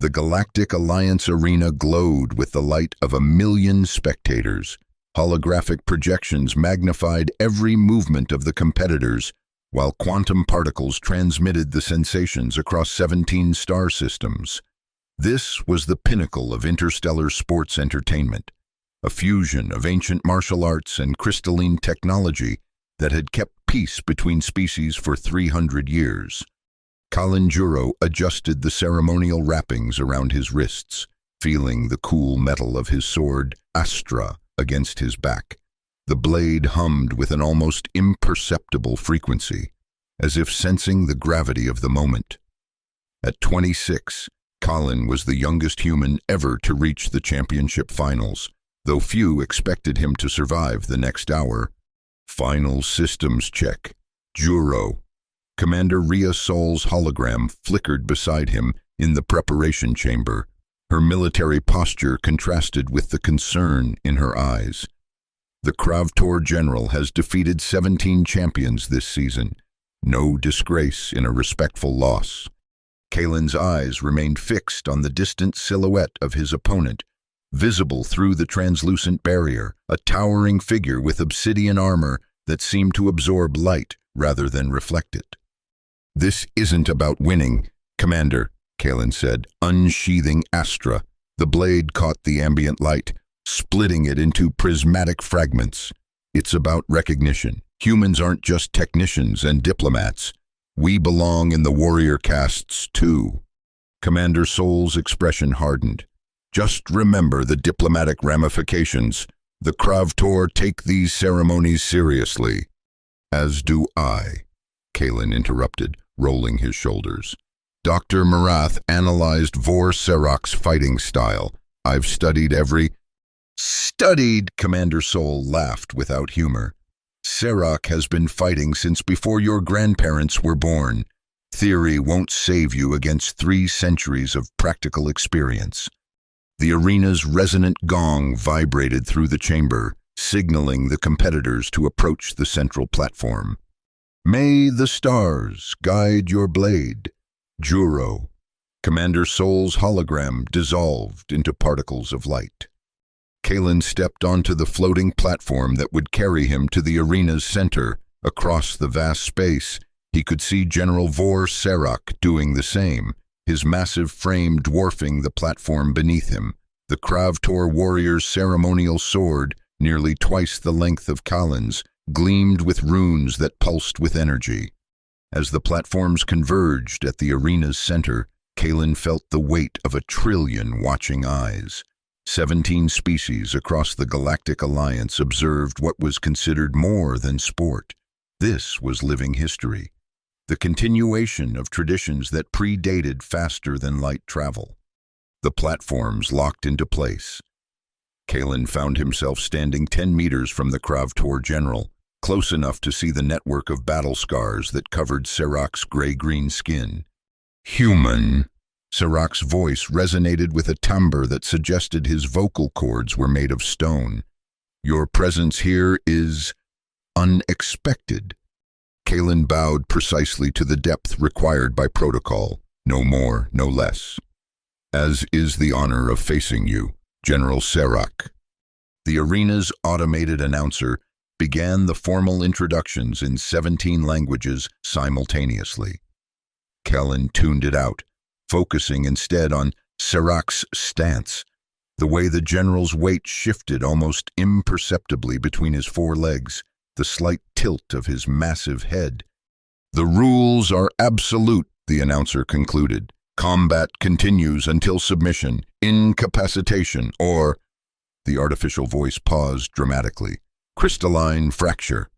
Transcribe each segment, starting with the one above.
The Galactic Alliance arena glowed with the light of 1,000,000 spectators. Holographic projections magnified every movement of the competitors, while quantum particles transmitted the sensations across 17 star systems. This was the pinnacle of interstellar sports entertainment, a fusion of ancient martial arts and crystalline technology that had kept peace between species for 300 years. Kalinjuro adjusted the ceremonial wrappings around his wrists, feeling the cool metal of his sword, Astra, against his back. The blade hummed with an almost imperceptible frequency, as if sensing the gravity of the moment. At 26, Kalin was the youngest human ever to reach the championship finals, though few expected him to survive the next hour. Final systems check. Juro. Commander Rhea Sol's hologram flickered beside him in the preparation chamber. Her military posture contrasted with the concern in her eyes. The Kravtor general has defeated 17 champions this season. No disgrace in a respectful loss. Kalin's eyes remained fixed on the distant silhouette of his opponent, visible through the translucent barrier, a towering figure with obsidian armor that seemed to absorb light rather than reflect it. "This isn't about winning, Commander," Kalin said, unsheathing Astra. The blade caught the ambient light, splitting it into prismatic fragments. "It's about recognition. Humans aren't just technicians and diplomats. We belong in the warrior castes too." Commander Sol's expression hardened. "Just remember the diplomatic ramifications. The Kravtor take these ceremonies seriously." "As do I," Kalin interrupted, rolling his shoulders. "Dr. Marath analyzed Vor Serok's fighting style. I've studied every—" "Studied," Commander Sol laughed without humor. "Serok has been fighting since before your grandparents were born. Theory won't save you against 3 centuries of practical experience." The arena's resonant gong vibrated through the chamber, signaling the competitors to approach the central platform. "May the stars guide your blade." Juro. Commander Sol's hologram dissolved into particles of light. Kalin stepped onto the floating platform that would carry him to the arena's center. Across the vast space, he could see General Vor Serok doing the same, his massive frame dwarfing the platform beneath him. The Kravtor warrior's ceremonial sword, nearly twice the length of Kalin's, gleamed with runes that pulsed with energy. As the platforms converged at the arena's center, Kalin felt the weight of 1,000,000,000,000 watching eyes. 17 species across the Galactic Alliance observed what was considered more than sport. This was living history, the continuation of traditions that predated faster than light travel. The platforms locked into place. Kalin found himself standing 10 meters from the Kravtor general, close enough to see the network of battle scars that covered Serok's gray-green skin. "Human." Serok's voice resonated with a timbre that suggested his vocal cords were made of stone. "Your presence here is unexpected." Kalin bowed precisely to the depth required by protocol, no more, no less. "As is the honor of facing you, General Serok." The arena's automated announcer began the formal introductions in 17 languages simultaneously. Kalin tuned it out, focusing instead on Serok's stance, the way the general's weight shifted almost imperceptibly between his 4 legs, the slight tilt of his massive head. "The rules are absolute," the announcer concluded. "Combat continues until submission, incapacitation, or—" The artificial voice paused dramatically. "Crystalline fracture."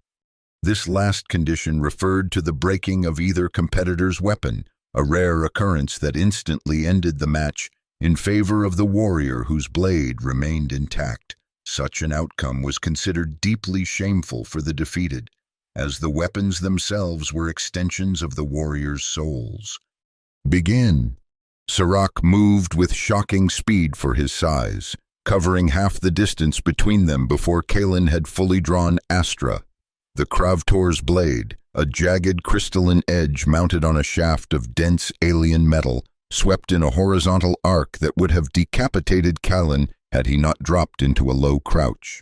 This last condition referred to the breaking of either competitor's weapon, a rare occurrence that instantly ended the match in favor of the warrior whose blade remained intact. Such an outcome was considered deeply shameful for the defeated, as the weapons themselves were extensions of the warrior's souls. "Begin." Serok moved with shocking speed for his size, covering half the distance between them before Kalin had fully drawn Astra. The Kravtor's blade, a jagged crystalline edge mounted on a shaft of dense alien metal, swept in a horizontal arc that would have decapitated Callan had he not dropped into a low crouch.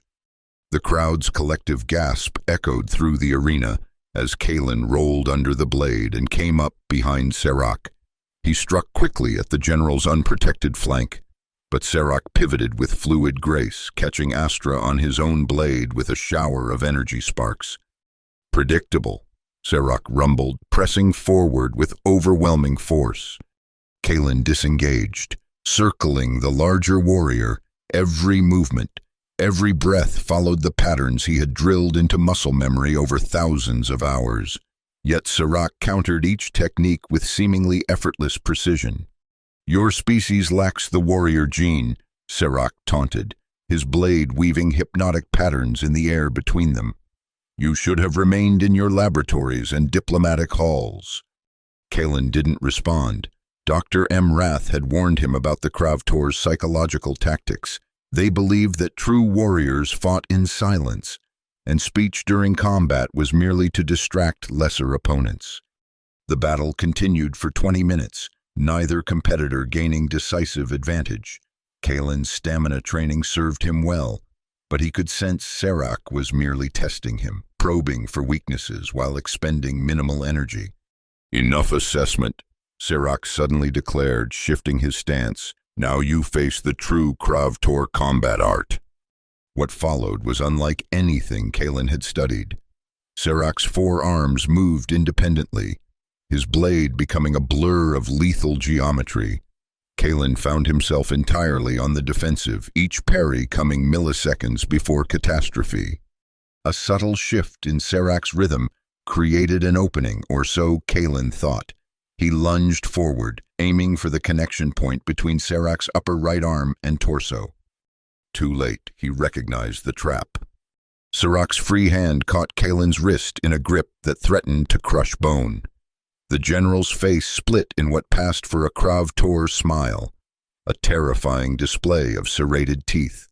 The crowd's collective gasp echoed through the arena as Callan rolled under the blade and came up behind Serac. He struck quickly at the general's unprotected flank, but Serac pivoted with fluid grace, catching Astra on his own blade with a shower of energy sparks. Predictable, Serac rumbled, pressing forward with overwhelming force. Callan disengaged, circling the larger warrior. Every movement, every breath followed the patterns he had drilled into muscle memory over thousands of hours. Yet Serac countered each technique with seemingly effortless precision. "Your species lacks the warrior gene," Serac taunted, his blade weaving hypnotic patterns in the air between them. "You should have remained in your laboratories and diplomatic halls." Callan didn't respond. Dr. M. Rath had warned him about the Kravtor's psychological tactics. They believed that true warriors fought in silence, and speech during combat was merely to distract lesser opponents. The battle continued for 20 minutes, neither competitor gaining decisive advantage. Callan's stamina training served him well, but he could sense Serac was merely testing him, probing for weaknesses while expending minimal energy. "Enough assessment," Serac suddenly declared, shifting his stance. "Now you face the true Kravtor combat art." What followed was unlike anything Callan had studied. Serac's four arms moved independently, his blade becoming a blur of lethal geometry. Callan found himself entirely on the defensive, each parry coming milliseconds before catastrophe. A subtle shift in Serac's rhythm created an opening, or so Callan thought. He lunged forward, aiming for the connection point between Serac's upper right arm and torso. Too late, he recognized the trap. Serac's free hand caught Callan's wrist in a grip that threatened to crush bone. The general's face split in what passed for a Kravtor smile, a terrifying display of serrated teeth.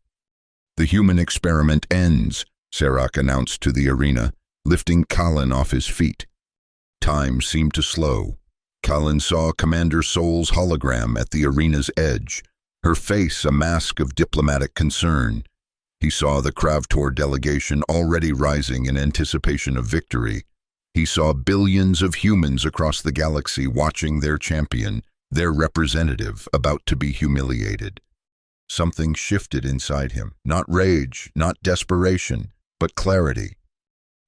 "The human experiment ends," Serac announced to the arena, lifting Callan off his feet. Time seemed to slow. Callan saw Commander Sol's hologram at the arena's edge, her face a mask of diplomatic concern. He saw the Kravtor delegation already rising in anticipation of victory. He saw billions of humans across the galaxy watching their champion, their representative, about to be humiliated. Something shifted inside him, not rage, not desperation, but clarity.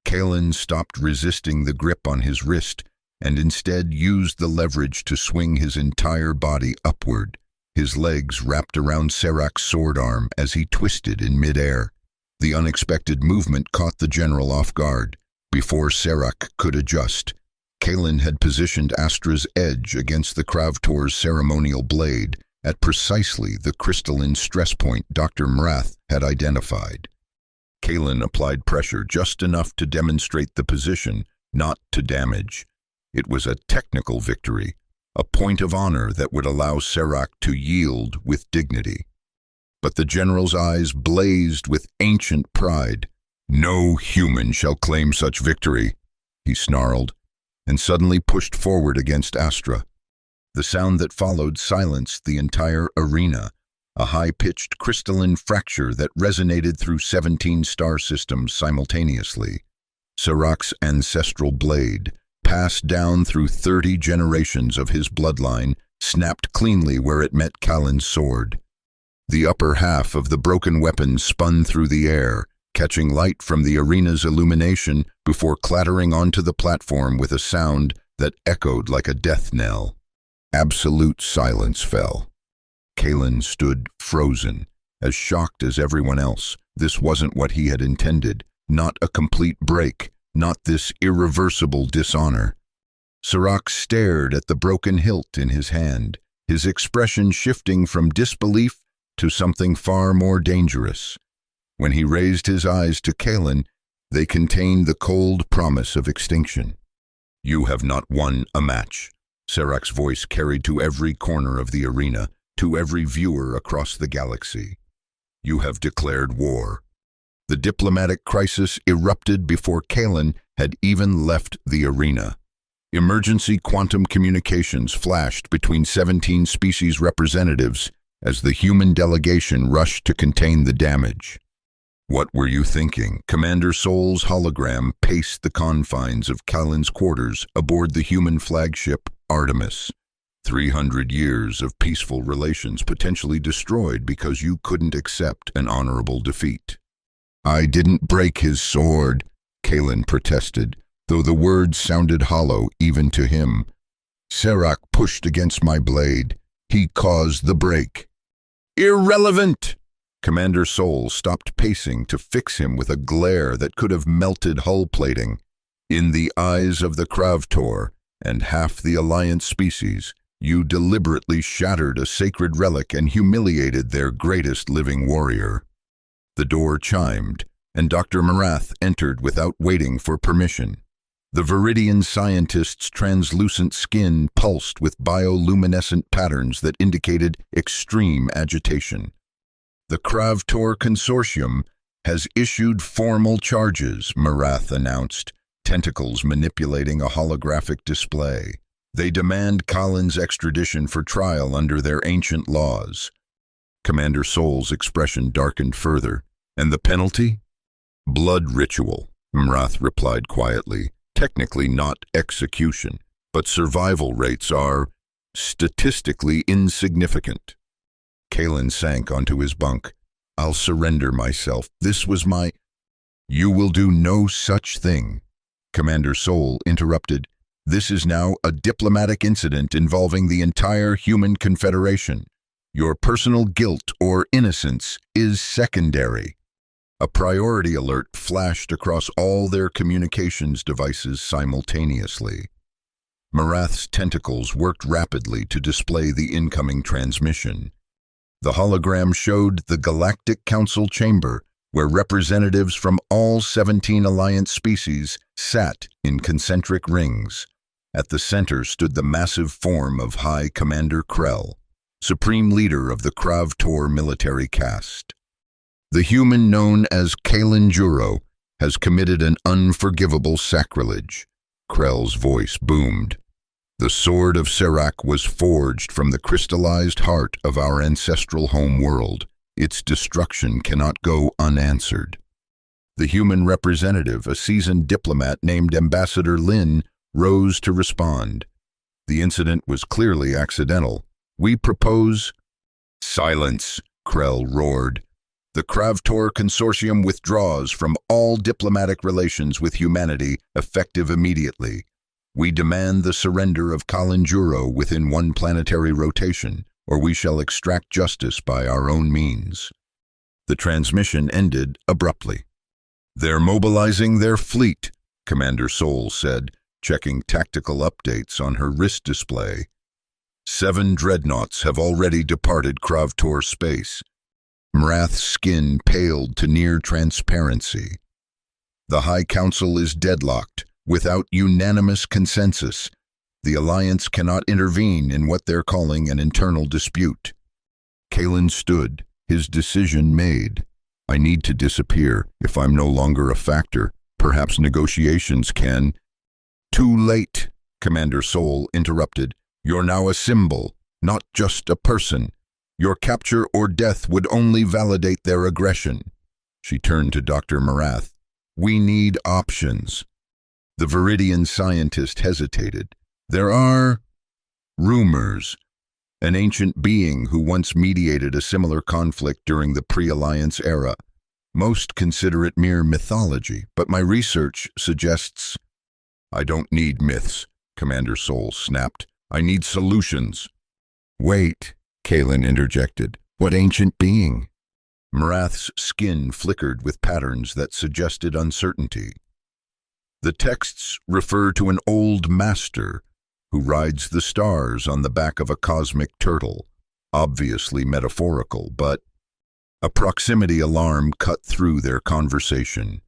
Callan stopped resisting the grip on his wrist and instead used the leverage to swing his entire body upward. His legs wrapped around Serac's sword arm as he twisted in midair. The unexpected movement caught the general off guard. Before Serac could adjust, Callan had positioned Astra's edge against the Kravtor's ceremonial blade at precisely the crystalline stress point Dr. Mrath had identified. Callan applied pressure just enough to demonstrate the position, not to damage. It was a technical victory, a point of honor that would allow Serac to yield with dignity. But the general's eyes blazed with ancient pride. "No human shall claim such victory," he snarled, and suddenly pushed forward against Astra. The sound that followed silenced the entire arena, a high-pitched crystalline fracture that resonated through 17 star systems simultaneously. Serac's ancestral blade, passed down through 30 generations of his bloodline, snapped cleanly where it met Callan's sword. The upper half of the broken weapon spun through the air, catching light from the arena's illumination before clattering onto the platform with a sound that echoed like a death knell. Absolute silence fell. Callan stood frozen, as shocked as everyone else. This wasn't what he had intended, not a complete break, not this irreversible dishonor. Serac stared at the broken hilt in his hand, his expression shifting from disbelief to something far more dangerous. When he raised his eyes to Callan, they contained the cold promise of extinction. "You have not won a match," Serac's voice carried to every corner of the arena, to every viewer across the galaxy. "You have declared war." The diplomatic crisis erupted before Callan had even left the arena. Emergency quantum communications flashed between 17 species representatives as the human delegation rushed to contain the damage. What were you thinking? Commander Sol's hologram paced the confines of Kalin's quarters aboard the human flagship Artemis. 300 years of peaceful relations potentially destroyed because you couldn't accept an honorable defeat. I didn't break his sword, Kalin protested, though the words sounded hollow even to him. Serac pushed against my blade. He caused the break. Irrelevant! Commander Sol stopped pacing to fix him with a glare that could have melted hull plating. In the eyes of the Kravtor and half the Alliance species, you deliberately shattered a sacred relic and humiliated their greatest living warrior. The door chimed, and Dr. Marath entered without waiting for permission. The Viridian scientist's translucent skin pulsed with bioluminescent patterns that indicated extreme agitation. The Kravtor Consortium has issued formal charges, Marath announced, tentacles manipulating a holographic display. They demand Kalin's extradition for trial under their ancient laws. Commander Sol's expression darkened further. And the penalty? Blood ritual, Marath replied quietly. Technically not execution, but survival rates are statistically insignificant. Kalin sank onto his bunk. I'll surrender myself. This was my... You will do no such thing. Commander Sol interrupted. This is now a diplomatic incident involving the entire human confederation. Your personal guilt or innocence is secondary. A priority alert flashed across all their communications devices simultaneously. Marath's tentacles worked rapidly to display the incoming transmission. The hologram showed the Galactic Council chamber, where representatives from all 17 Alliance species sat in concentric rings. At the center stood the massive form of High Commander Krell, supreme leader of the Kravtor military caste. The human known as Kalin Juro has committed an unforgivable sacrilege. Krell's voice boomed. The sword of Serac was forged from the crystallized heart of our ancestral home world. Its destruction cannot go unanswered. The human representative, a seasoned diplomat named Ambassador Lin, rose to respond. The incident was clearly accidental. We propose... Silence, Krell roared. The Kravtor Consortium withdraws from all diplomatic relations with humanity, effective immediately. We demand the surrender of Kalin Juro within one planetary rotation, or we shall extract justice by our own means. The transmission ended abruptly. They're mobilizing their fleet, Commander Sol said, checking tactical updates on her wrist display. 7 dreadnoughts have already departed Kravtor space. Marath's skin paled to near transparency. The High Council is deadlocked, without unanimous consensus. The Alliance cannot intervene in what they're calling an internal dispute. Kalin stood, his decision made. I need to disappear. If I'm no longer a factor, perhaps negotiations can... Too late, Commander Sol interrupted. You're now a symbol, not just a person. Your capture or death would only validate their aggression. She turned to Dr. Marath. We need options. The Viridian scientist hesitated. There are rumors. An ancient being who once mediated a similar conflict during the pre-Alliance era. Most consider it mere mythology, but my research suggests... I don't need myths, Commander Sol snapped. I need solutions. Wait, Kalin interjected. What ancient being? Marath's skin flickered with patterns that suggested uncertainty. The texts refer to an old master who rides the stars on the back of a cosmic turtle, obviously metaphorical, but a proximity alarm cut through their conversation.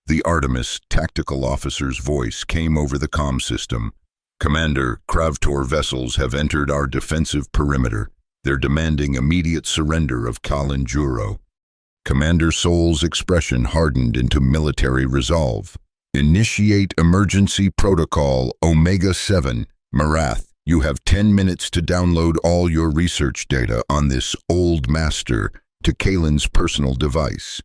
The Artemis tactical officer's voice came over the comm system. Commander, Kravtor vessels have entered our defensive perimeter. They're demanding immediate surrender of Kalin Juro. Commander Sol's expression hardened into military resolve. Initiate emergency protocol Omega-7. Marath, you have 10 minutes to download all your research data on this old master to Kaylin's personal device.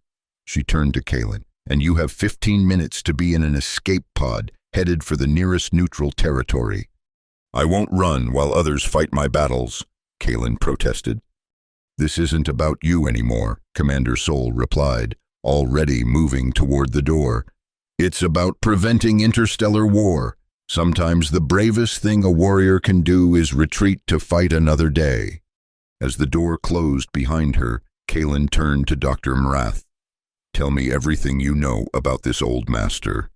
She turned to Kaylin. And you have 15 minutes to be in an escape pod headed for the nearest neutral territory. I won't run while others fight my battles, Kaylin protested. This isn't about you anymore, Commander Sol replied, already moving toward the door. It's about preventing interstellar war. Sometimes the bravest thing a warrior can do is retreat to fight another day. As the door closed behind her, Kaylin turned to Dr. Marath. Tell me everything you know about this old master.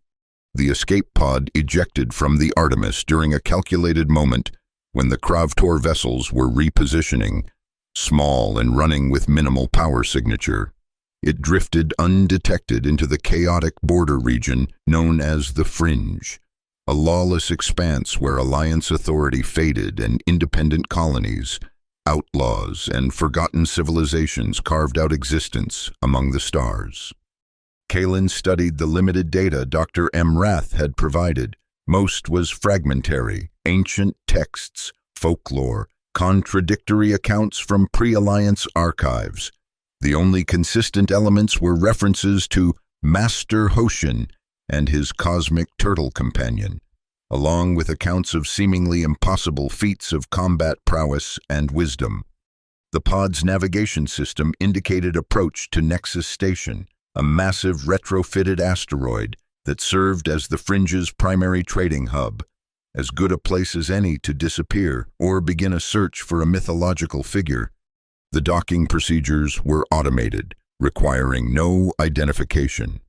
The escape pod ejected from the Artemis during a calculated moment when the Kravtor vessels were repositioning, small and running with minimal power signature. It drifted undetected into the chaotic border region known as the Fringe, a lawless expanse where Alliance authority faded and independent colonies, outlaws, and forgotten civilizations carved out existence among the stars. Kaylin studied the limited data Dr. Mrath had provided. Most was fragmentary, ancient texts, folklore, contradictory accounts from pre-Alliance archives. The only consistent elements were references to Master Hoshin and his cosmic turtle companion, along with accounts of seemingly impossible feats of combat prowess and wisdom. The pod's navigation system indicated approach to Nexus Station, a massive retrofitted asteroid that served as the Fringe's primary trading hub, as good a place as any to disappear or begin a search for a mythological figure. The docking procedures were automated, requiring no identification.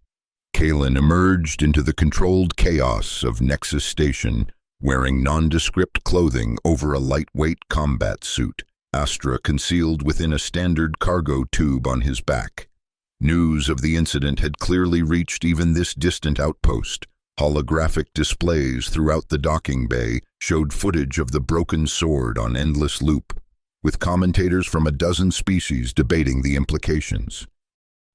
Kaylin emerged into the controlled chaos of Nexus Station, wearing nondescript clothing over a lightweight combat suit, Astra concealed within a standard cargo tube on his back. News of the incident had clearly reached even this distant outpost. Holographic displays throughout the docking bay showed footage of the broken sword on endless loop, with commentators from a dozen species debating the implications.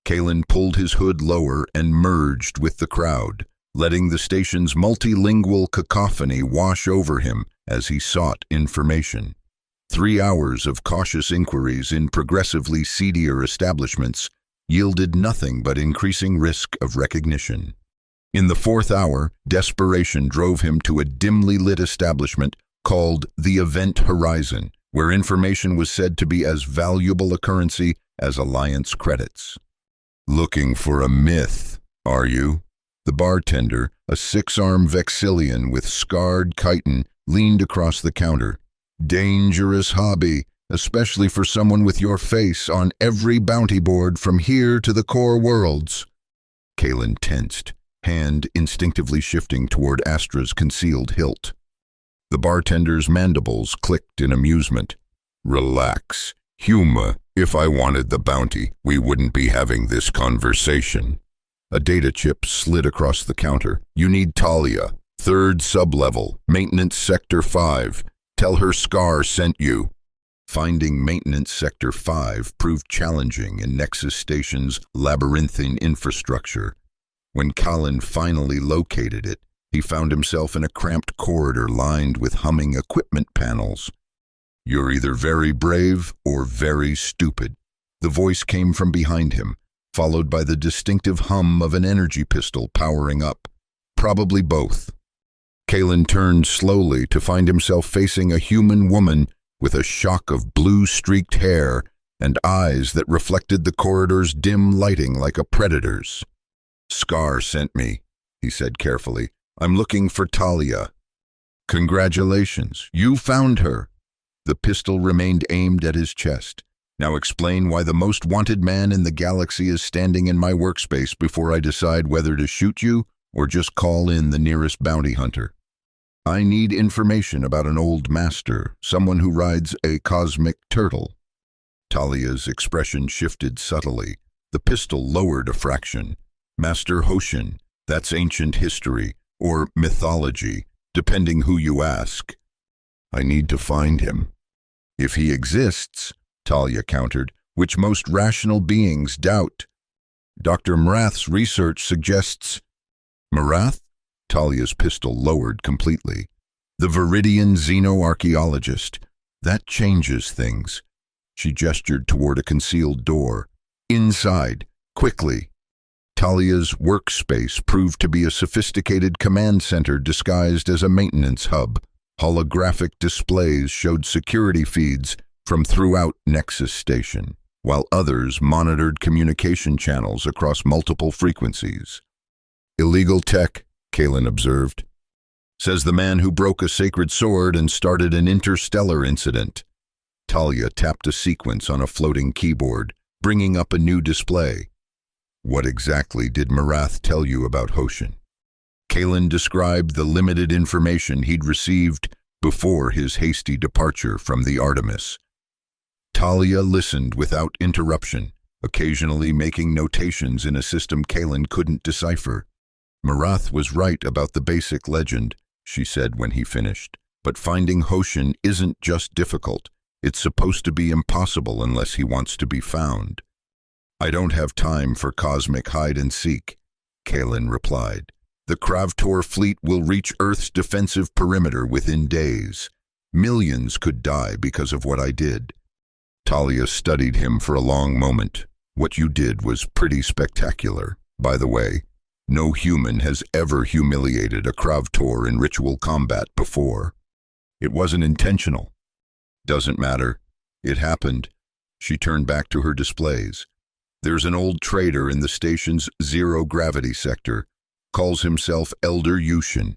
Kaylin pulled his hood lower and merged with the crowd, letting the station's multilingual cacophony wash over him as he sought information. 3 hours of cautious inquiries in progressively seedier establishments yielded nothing but increasing risk of recognition. In the 4th hour, desperation drove him to a dimly lit establishment called the Event Horizon, where information was said to be as valuable a currency as Alliance credits. Looking for a myth, are you? The bartender, a 6-arm Vexillian with scarred chitin, leaned across the counter. Dangerous hobby, especially for someone with your face on every bounty board from here to the core worlds. Kaylin tensed, hand instinctively shifting toward Astra's concealed hilt. The bartender's mandibles clicked in amusement. Relax. Huma, if I wanted the bounty, we wouldn't be having this conversation. A data chip slid across the counter. You need Talia, 3rd sub-level, Maintenance Sector 5. Tell her Scar sent you. Finding Maintenance Sector 5 proved challenging in Nexus Station's labyrinthine infrastructure. When Kalin finally located it, he found himself in a cramped corridor lined with humming equipment panels. You're either very brave or very stupid. The voice came from behind him, followed by the distinctive hum of an energy pistol powering up. Probably both. Kaylin turned slowly to find himself facing a human woman with a shock of blue-streaked hair and eyes that reflected the corridor's dim lighting like a predator's. Scar sent me, he said carefully. I'm looking for Talia. Congratulations, you found her. The pistol remained aimed at his chest. Now explain why the most wanted man in the galaxy is standing in my workspace before I decide whether to shoot you or just call in the nearest bounty hunter. I need information about an old master, someone who rides a cosmic turtle. Talia's expression shifted subtly. The pistol lowered a fraction. Master Hoshin, that's ancient history, or mythology, depending who you ask. I need to find him. If he exists, Talia countered, which most rational beings doubt. Dr. Mrath's research suggests Marath? Talia's pistol lowered completely. The Viridian xenoarchaeologist. That changes things. She gestured toward a concealed door. Inside, quickly. Talia's workspace proved to be a sophisticated command center disguised as a maintenance hub. Holographic displays showed security feeds from throughout Nexus Station, while others monitored communication channels across multiple frequencies. Illegal tech, Kalen observed. Says the man who broke a sacred sword and started an interstellar incident. Talia tapped a sequence on a floating keyboard, bringing up a new display. What exactly did Marath tell you about Hoshin? Kalen described the limited information he'd received before his hasty departure from the Artemis. Talia listened without interruption, occasionally making notations in a system Kalen couldn't decipher. Marath was right about the basic legend, she said when he finished. But finding Hoshin isn't just difficult. It's supposed to be impossible unless he wants to be found. I don't have time for cosmic hide-and-seek, Kalen replied. The Kravtor fleet will reach Earth's defensive perimeter within days. Millions could die because of what I did. Talia studied him for a long moment. What you did was pretty spectacular. By the way, no human has ever humiliated a Kravtor in ritual combat before. It wasn't intentional. Doesn't matter. It happened. She turned back to her displays. There's an old trader in the station's zero-gravity sector. Calls himself Elder Yushin.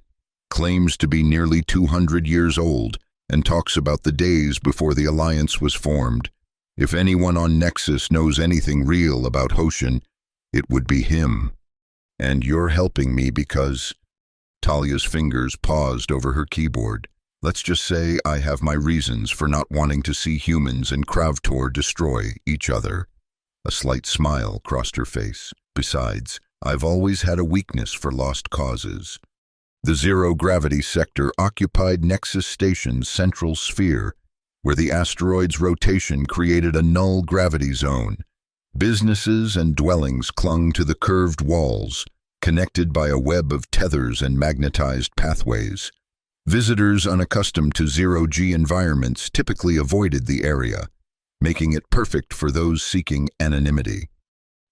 Claims to be nearly 200 years old and talks about the days before the Alliance was formed. If anyone on Nexus knows anything real about Hoshin, it would be him. And you're helping me because... Talia's fingers paused over her keyboard. Let's just say I have my reasons for not wanting to see humans and Kravtor destroy each other. A slight smile crossed her face. Besides, I've always had a weakness for lost causes. The zero-gravity sector occupied Nexus Station's central sphere, where the asteroid's rotation created a null gravity zone. Businesses and dwellings clung to the curved walls, connected by a web of tethers and magnetized pathways. Visitors unaccustomed to zero-G environments typically avoided the area, making it perfect for those seeking anonymity.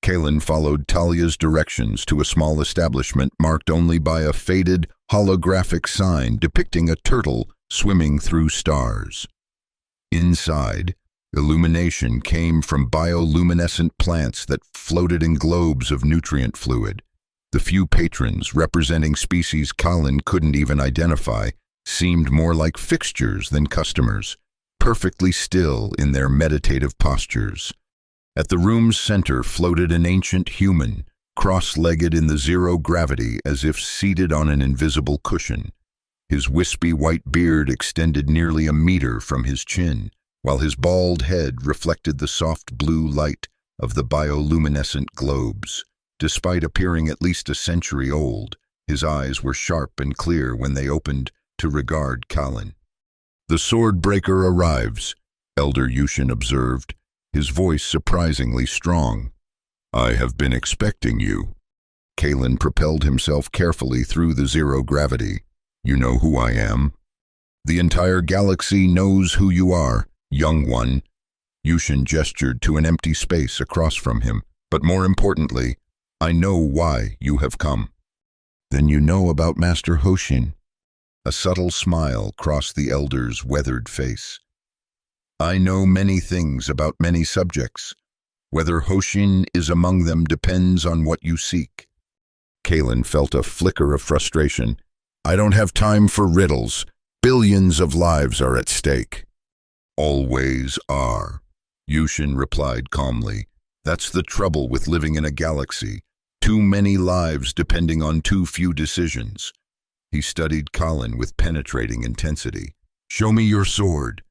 Kalen followed Talia's directions to a small establishment marked only by a faded, holographic sign depicting a turtle swimming through stars. Inside, illumination came from bioluminescent plants that floated in globes of nutrient fluid. The few patrons, representing species Kalen couldn't even identify, seemed more like fixtures than customers, perfectly still in their meditative postures. At the room's center floated an ancient human, cross-legged in the zero-gravity as if seated on an invisible cushion. His wispy white beard extended nearly a meter from his chin, while his bald head reflected the soft blue light of the bioluminescent globes. Despite appearing at least a century old, his eyes were sharp and clear when they opened to regard Kalen. The Swordbreaker arrives, Elder Yushin observed, his voice surprisingly strong. I have been expecting you. Kalen propelled himself carefully through the zero-gravity. You know who I am. The entire galaxy knows who you are, young one. Yushin gestured to an empty space across from him. But more importantly, I know why you have come. Then you know about Master Hoshin. A subtle smile crossed the elder's weathered face. I know many things about many subjects. Whether Hoshin is among them depends on what you seek. Kalen felt a flicker of frustration. I don't have time for riddles. Billions of lives are at stake. Always are, Yushin replied calmly. That's the trouble with living in a galaxy. Too many lives depending on too few decisions. He studied Kalen with penetrating intensity. Show me your sword.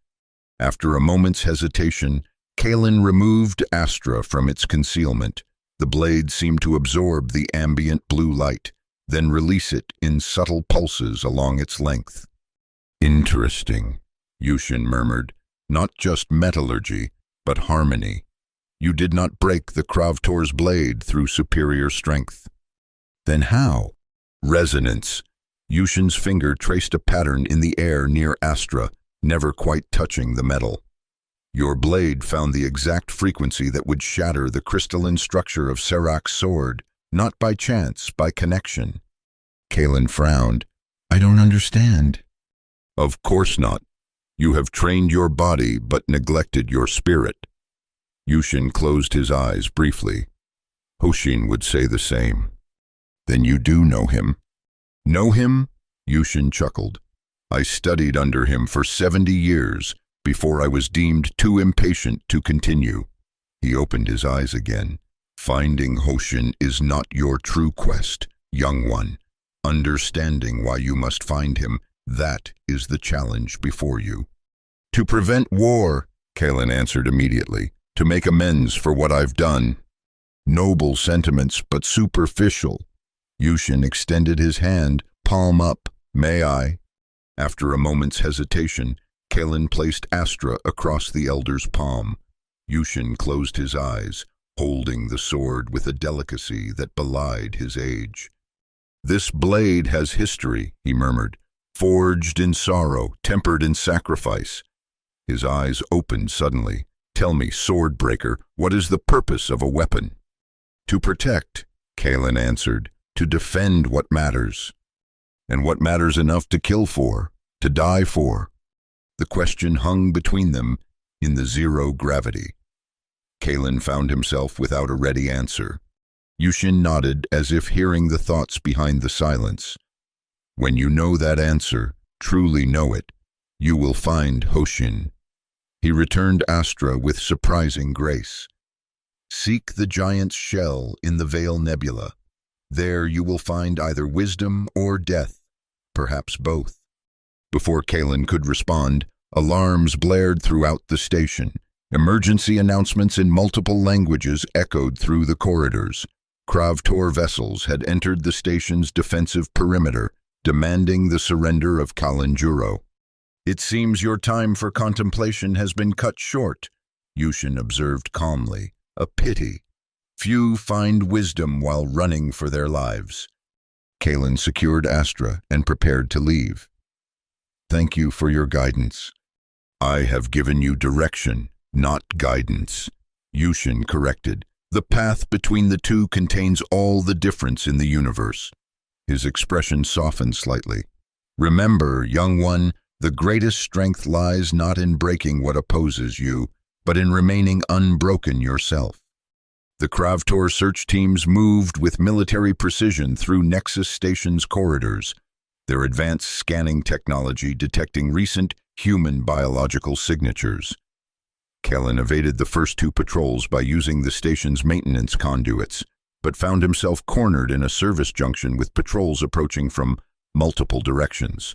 After a moment's hesitation, Kalen removed Astra from its concealment. The blade seemed to absorb the ambient blue light, then release it in subtle pulses along its length. Interesting, Yushin murmured. Not just metallurgy, but harmony. You did not break the Kravtor's blade through superior strength. Then how? Resonance. Yushin's finger traced a pattern in the air near Astra, never quite touching the metal. Your blade found the exact frequency that would shatter the crystalline structure of Serak's sword, not by chance, by connection. Kalen frowned. I don't understand. Of course not. You have trained your body but neglected your spirit. Yushin closed his eyes briefly. Hoshin would say the same. Then you do know him. Know him? Yushin chuckled. I studied under him for 70 years before I was deemed too impatient to continue. He opened his eyes again. Finding Hoshin is not your true quest, young one. Understanding why you must find him, that is the challenge before you. To prevent war, Kalen answered immediately. To make amends for what I've done. Noble sentiments, but superficial. Yushin extended his hand, palm up. May I? After a moment's hesitation, Kalen placed Astra across the elder's palm. Yushin closed his eyes, holding the sword with a delicacy that belied his age. This blade has history, he murmured, forged in sorrow, tempered in sacrifice. His eyes opened suddenly. Tell me, sword breaker, what is the purpose of a weapon? To protect, Kalen answered, to defend what matters. And what matters enough to kill for, to die for? The question hung between them in the zero gravity. Kalen found himself without a ready answer. Yushin nodded as if hearing the thoughts behind the silence. When you know that answer, truly know it, you will find Hoshin. He returned Astra with surprising grace. Seek the giant's shell in the Veil Nebula. There you will find either wisdom or death, perhaps both. Before Kalen could respond, alarms blared throughout the station. Emergency announcements in multiple languages echoed through the corridors. Kravtor vessels had entered the station's defensive perimeter, demanding the surrender of Kalinjuro. It seems your time for contemplation has been cut short, Yushin observed calmly. A pity. Few find wisdom while running for their lives. Kalen secured Astra and prepared to leave. Thank you for your guidance. I have given you direction, not guidance, Yushin corrected. The path between the two contains all the difference in the universe. His expression softened slightly. Remember, young one, the greatest strength lies not in breaking what opposes you, but in remaining unbroken yourself. The Kravtor search teams moved with military precision through Nexus Station's corridors, their advanced scanning technology detecting recent human biological signatures. Kellen evaded the first two patrols by using the station's maintenance conduits, but found himself cornered in a service junction with patrols approaching from multiple directions.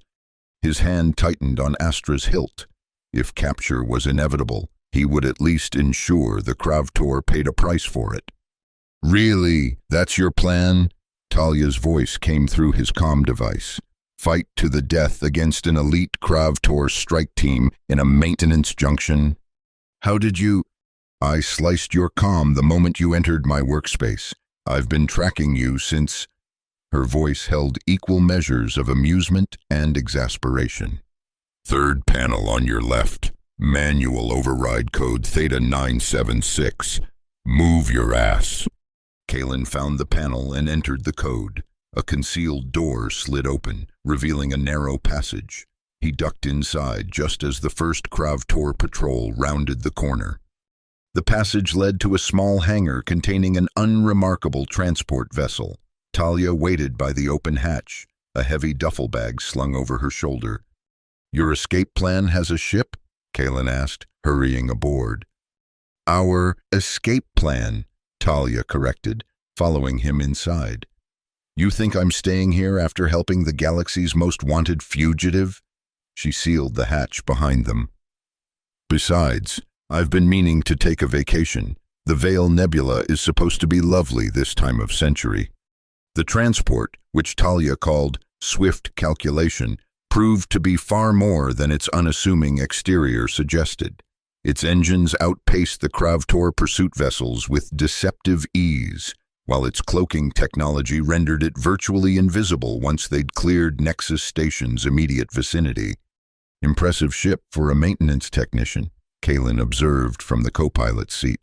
His hand tightened on Astra's hilt. If capture was inevitable, he would at least ensure the Kravtor paid a price for it. Really, that's your plan? Talia's voice came through his comm device. Fight to the death against an elite Kravtor strike team in a maintenance junction? How did you... I sliced your comm the moment you entered my workspace. I've been tracking you since... Her voice held equal measures of amusement and exasperation. Third panel on your left. Manual override code Theta 976. Move your ass. Kalen found the panel and entered the code. A concealed door slid open, revealing a narrow passage. He ducked inside just as the first Kravtor patrol rounded the corner. The passage led to a small hangar containing an unremarkable transport vessel. Talia waited by the open hatch, a heavy duffel bag slung over her shoulder. Your escape plan has a ship? Kalen asked, hurrying aboard. Our escape plan, Talia corrected, following him inside. You think I'm staying here after helping the galaxy's most wanted fugitive? She sealed the hatch behind them. Besides, I've been meaning to take a vacation. The Veil Nebula is supposed to be lovely this time of century. The transport, which Talia called swift calculation, proved to be far more than its unassuming exterior suggested. Its engines outpaced the Kravtor pursuit vessels with deceptive ease, while its cloaking technology rendered it virtually invisible once they'd cleared Nexus Station's immediate vicinity. "Impressive ship for a maintenance technician," Kalen observed from the co-pilot's seat.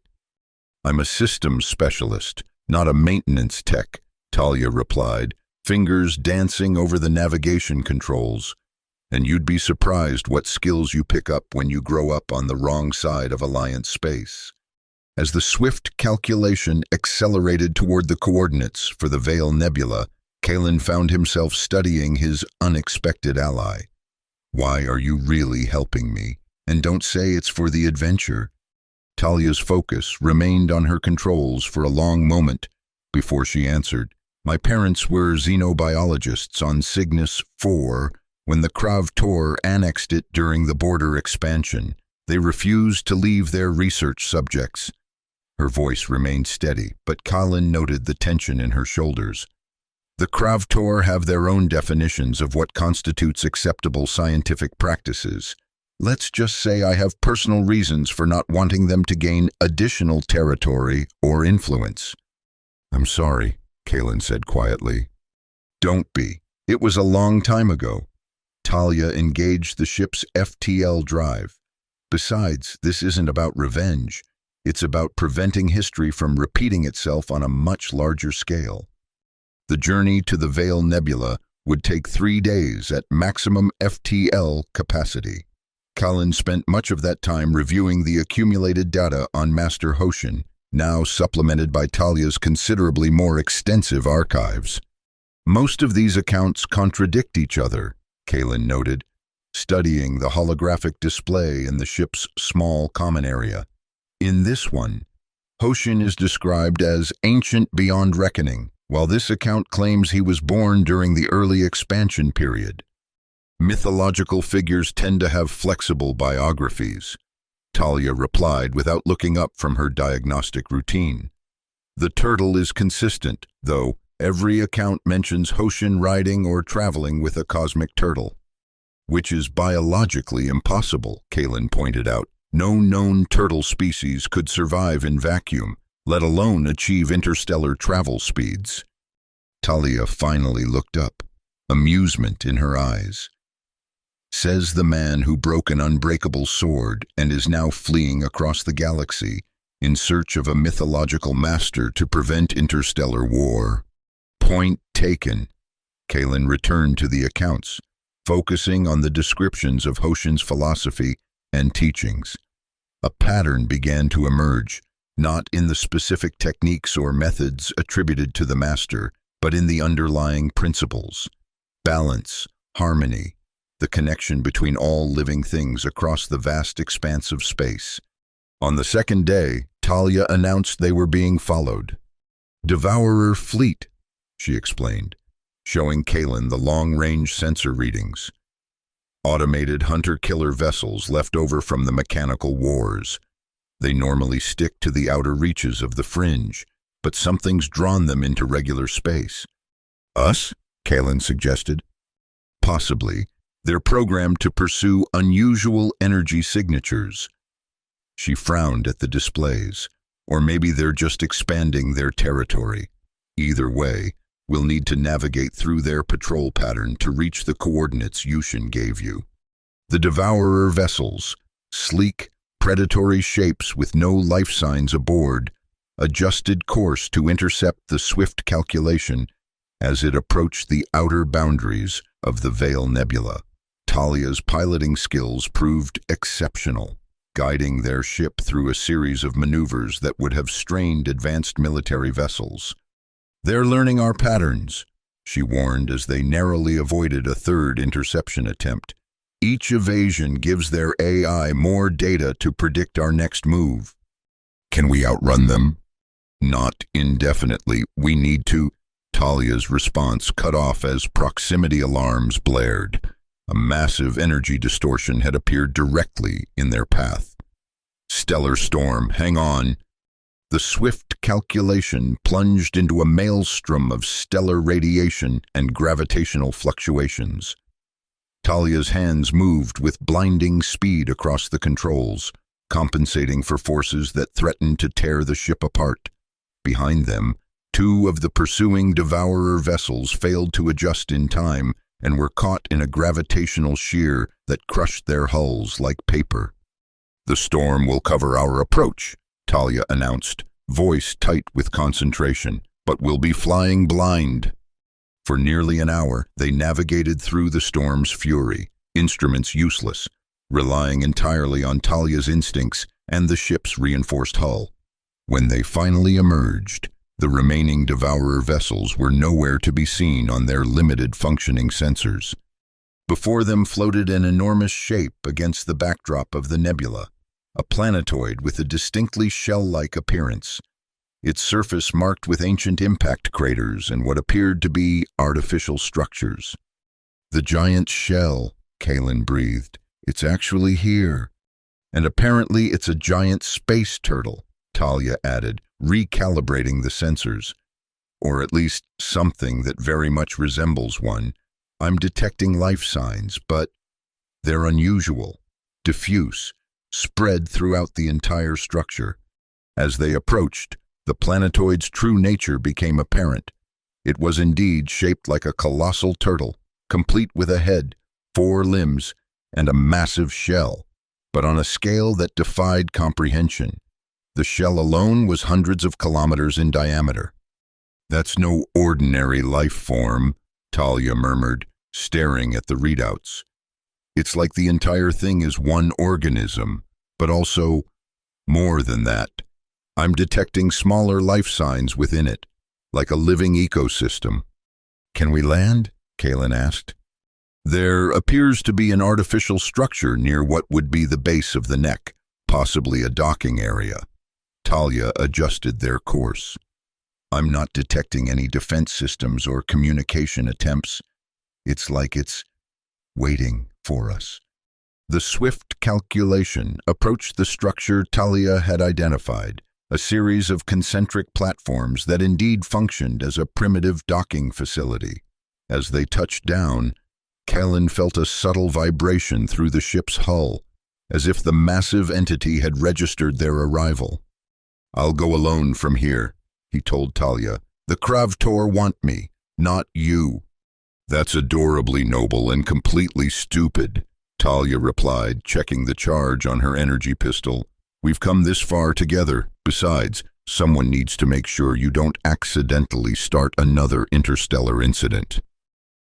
"I'm a systems specialist, not a maintenance tech," Talia replied, fingers dancing over the navigation controls. "And you'd be surprised what skills you pick up when you grow up on the wrong side of Alliance space." As the swift calculation accelerated toward the coordinates for the Vale Nebula, Kalen found himself studying his unexpected ally. "Why are you really helping me? And don't say it's for the adventure." Talia's focus remained on her controls for a long moment before she answered. "My parents were xenobiologists on Cygnus 4 when the Krav-Tor annexed it during the border expansion. They refused to leave their research subjects." Her voice remained steady, but Kalen noted the tension in her shoulders. "The Krav-Tor have their own definitions of what constitutes acceptable scientific practices. Let's just say I have personal reasons for not wanting them to gain additional territory or influence." "I'm sorry," Kalen said quietly. "Don't be. It was a long time ago." Talia engaged the ship's FTL drive. "Besides, this isn't about revenge. It's about preventing history from repeating itself on a much larger scale." The journey to the Vale Nebula would take 3 days at maximum FTL capacity. Kalen spent much of that time reviewing the accumulated data on Master Hoshin, now supplemented by Talia's considerably more extensive archives. "Most of these accounts contradict each other," Kalen noted, studying the holographic display in the ship's small common area. "In this one, Hoshin is described as ancient beyond reckoning, while this account claims he was born during the early expansion period. Mythological figures tend to have flexible biographies," Talia replied without looking up from her diagnostic routine. "The turtle is consistent, though every account mentions Hoshin riding or traveling with a cosmic turtle." "Which is biologically impossible," Kalen pointed out. "No known turtle species could survive in vacuum, let alone achieve interstellar travel speeds." Talia finally looked up, amusement in her eyes. "Says the man who broke an unbreakable sword and is now fleeing across the galaxy in search of a mythological master to prevent interstellar war." "Point taken." Kalen returned to the accounts, focusing on the descriptions of Hoshin's philosophy and teachings. A pattern began to emerge, not in the specific techniques or methods attributed to the master, but in the underlying principles: balance, harmony, the connection between all living things across the vast expanse of space. On the second day, Talia announced they were being followed. "Devourer Fleet," she explained, showing Kalen the long-range sensor readings. "Automated hunter-killer vessels left over from the mechanical wars. They normally stick to the outer reaches of the fringe, but something's drawn them into regular space." "Us?" Kalen suggested. "Possibly. They're programmed to pursue unusual energy signatures." She frowned at the displays. "Or maybe they're just expanding their territory. Either way, we'll need to navigate through their patrol pattern to reach the coordinates Yushin gave you." The Devourer vessels, sleek, predatory shapes with no life signs aboard, adjusted course to intercept the swift calculation as it approached the outer boundaries of the Vale Nebula. Talia's piloting skills proved exceptional, guiding their ship through a series of maneuvers that would have strained advanced military vessels. "They're learning our patterns," she warned as they narrowly avoided a third interception attempt. "Each evasion gives their AI more data to predict our next move." "Can we outrun them?" "Not indefinitely. We need to." Talia's response cut off as proximity alarms blared. A massive energy distortion had appeared directly in their path. "Stellar storm, hang on." The swift calculation plunged into a maelstrom of stellar radiation and gravitational fluctuations. Talia's hands moved with blinding speed across the controls, compensating for forces that threatened to tear the ship apart. Behind them, Two of the pursuing Devourer vessels failed to adjust in time and were caught in a gravitational shear that crushed their hulls like paper. "The storm will cover our approach," Talia announced, voice tight with concentration, "but we'll be flying blind." For nearly an hour, they navigated through the storm's fury, instruments useless, relying entirely on Talia's instincts and the ship's reinforced hull. When they finally emerged, the remaining Devourer vessels were nowhere to be seen on their limited functioning sensors. Before them floated an enormous shape against the backdrop of the nebula, a planetoid with a distinctly shell-like appearance, its surface marked with ancient impact craters and what appeared to be artificial structures. "The giant shell," Kalen breathed. "It's actually here. And apparently it's a giant space turtle," Talia added, recalibrating the sensors. "Or at least something that very much resembles one. I'm detecting life signs, but they're unusual, diffuse, spread throughout the entire structure." As they approached, the planetoid's true nature became apparent. It was indeed shaped like a colossal turtle, complete with a head, 4 limbs, and a massive shell, but on a scale that defied comprehension. The shell alone was hundreds of kilometers in diameter. "That's no ordinary life form," Talia murmured, staring at the readouts. "It's like the entire thing is one organism, but also more than that. I'm detecting smaller life signs within it, like a living ecosystem." "Can we land?" Kalen asked. "There appears to be an artificial structure near what would be the base of the neck, possibly a docking area." Talia adjusted their course. "I'm not detecting any defense systems or communication attempts. It's like it's waiting for us." The swift calculation approached the structure Talia had identified, a series of concentric platforms that indeed functioned as a primitive docking facility. As they touched down, Kalen felt a subtle vibration through the ship's hull, as if the massive entity had registered their arrival. "I'll go alone from here," he told Talia. "The Kravtor want me, not you." "That's adorably noble and completely stupid," Talia replied, checking the charge on her energy pistol. "We've come this far together. Besides, someone needs to make sure you don't accidentally start another interstellar incident."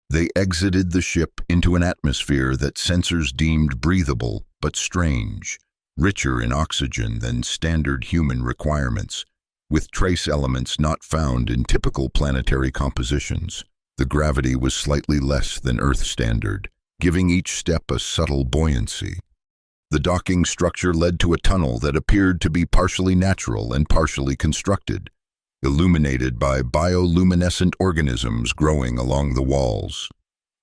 They exited the ship into an atmosphere that sensors deemed breathable but strange, richer in oxygen than standard human requirements, with trace elements not found in typical planetary compositions. The gravity was slightly less than Earth standard, giving each step a subtle buoyancy. The docking structure led to a tunnel that appeared to be partially natural and partially constructed, illuminated by bioluminescent organisms growing along the walls.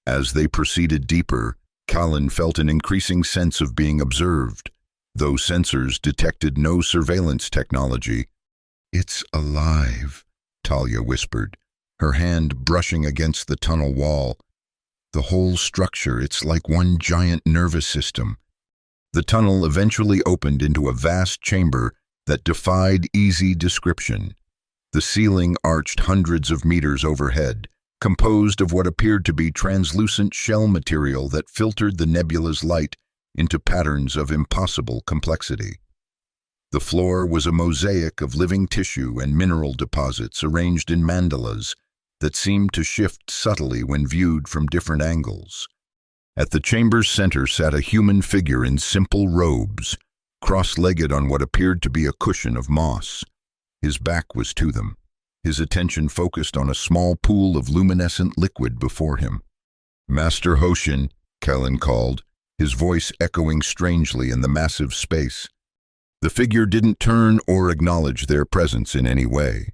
As they proceeded deeper, Kalen felt an increasing sense of being observed, though sensors detected no surveillance technology. "It's alive," Talia whispered, her hand brushing against the tunnel wall. "The whole structure, it's like one giant nervous system." The tunnel eventually opened into a vast chamber that defied easy description. The ceiling arched hundreds of meters overhead, composed of what appeared to be translucent shell material that filtered the nebula's light into patterns of impossible complexity. The floor was a mosaic of living tissue and mineral deposits arranged in mandalas that seemed to shift subtly when viewed from different angles. At the chamber's center sat a human figure in simple robes, cross-legged on what appeared to be a cushion of moss. His back was to them, his attention focused on a small pool of luminescent liquid before him. "Master Hoshin," Kellen called, his voice echoing strangely in the massive space. The figure didn't turn or acknowledge their presence in any way.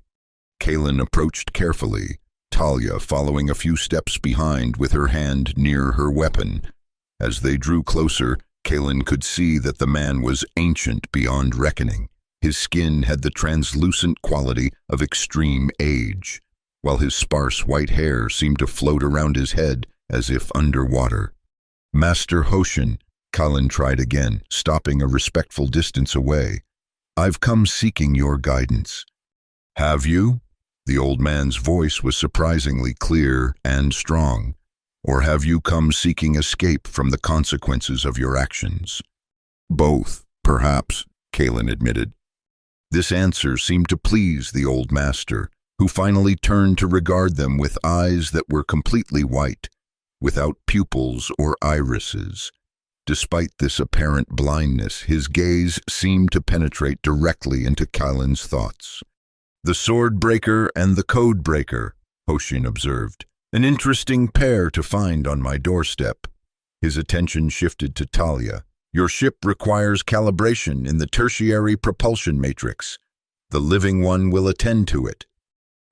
Kalen approached carefully, Talia following a few steps behind with her hand near her weapon. As they drew closer, Kalen could see that the man was ancient beyond reckoning. His skin had the translucent quality of extreme age, while his sparse white hair seemed to float around his head as if underwater. "Master Hoshin," Kalen tried again, stopping a respectful distance away. "I've come seeking your guidance." "Have you?" The old man's voice was surprisingly clear and strong. Or have you come seeking escape from the consequences of your actions? Both, perhaps, Kalen admitted. This answer seemed to please the old master, who finally turned to regard them with eyes that were completely white, without pupils or irises. Despite this apparent blindness, his gaze seemed to penetrate directly into Kalen's thoughts. The sword breaker and the code breaker, Hoshin observed. An interesting pair to find on my doorstep. His attention shifted to Talia. Your ship requires calibration in the tertiary propulsion matrix. The living one will attend to it.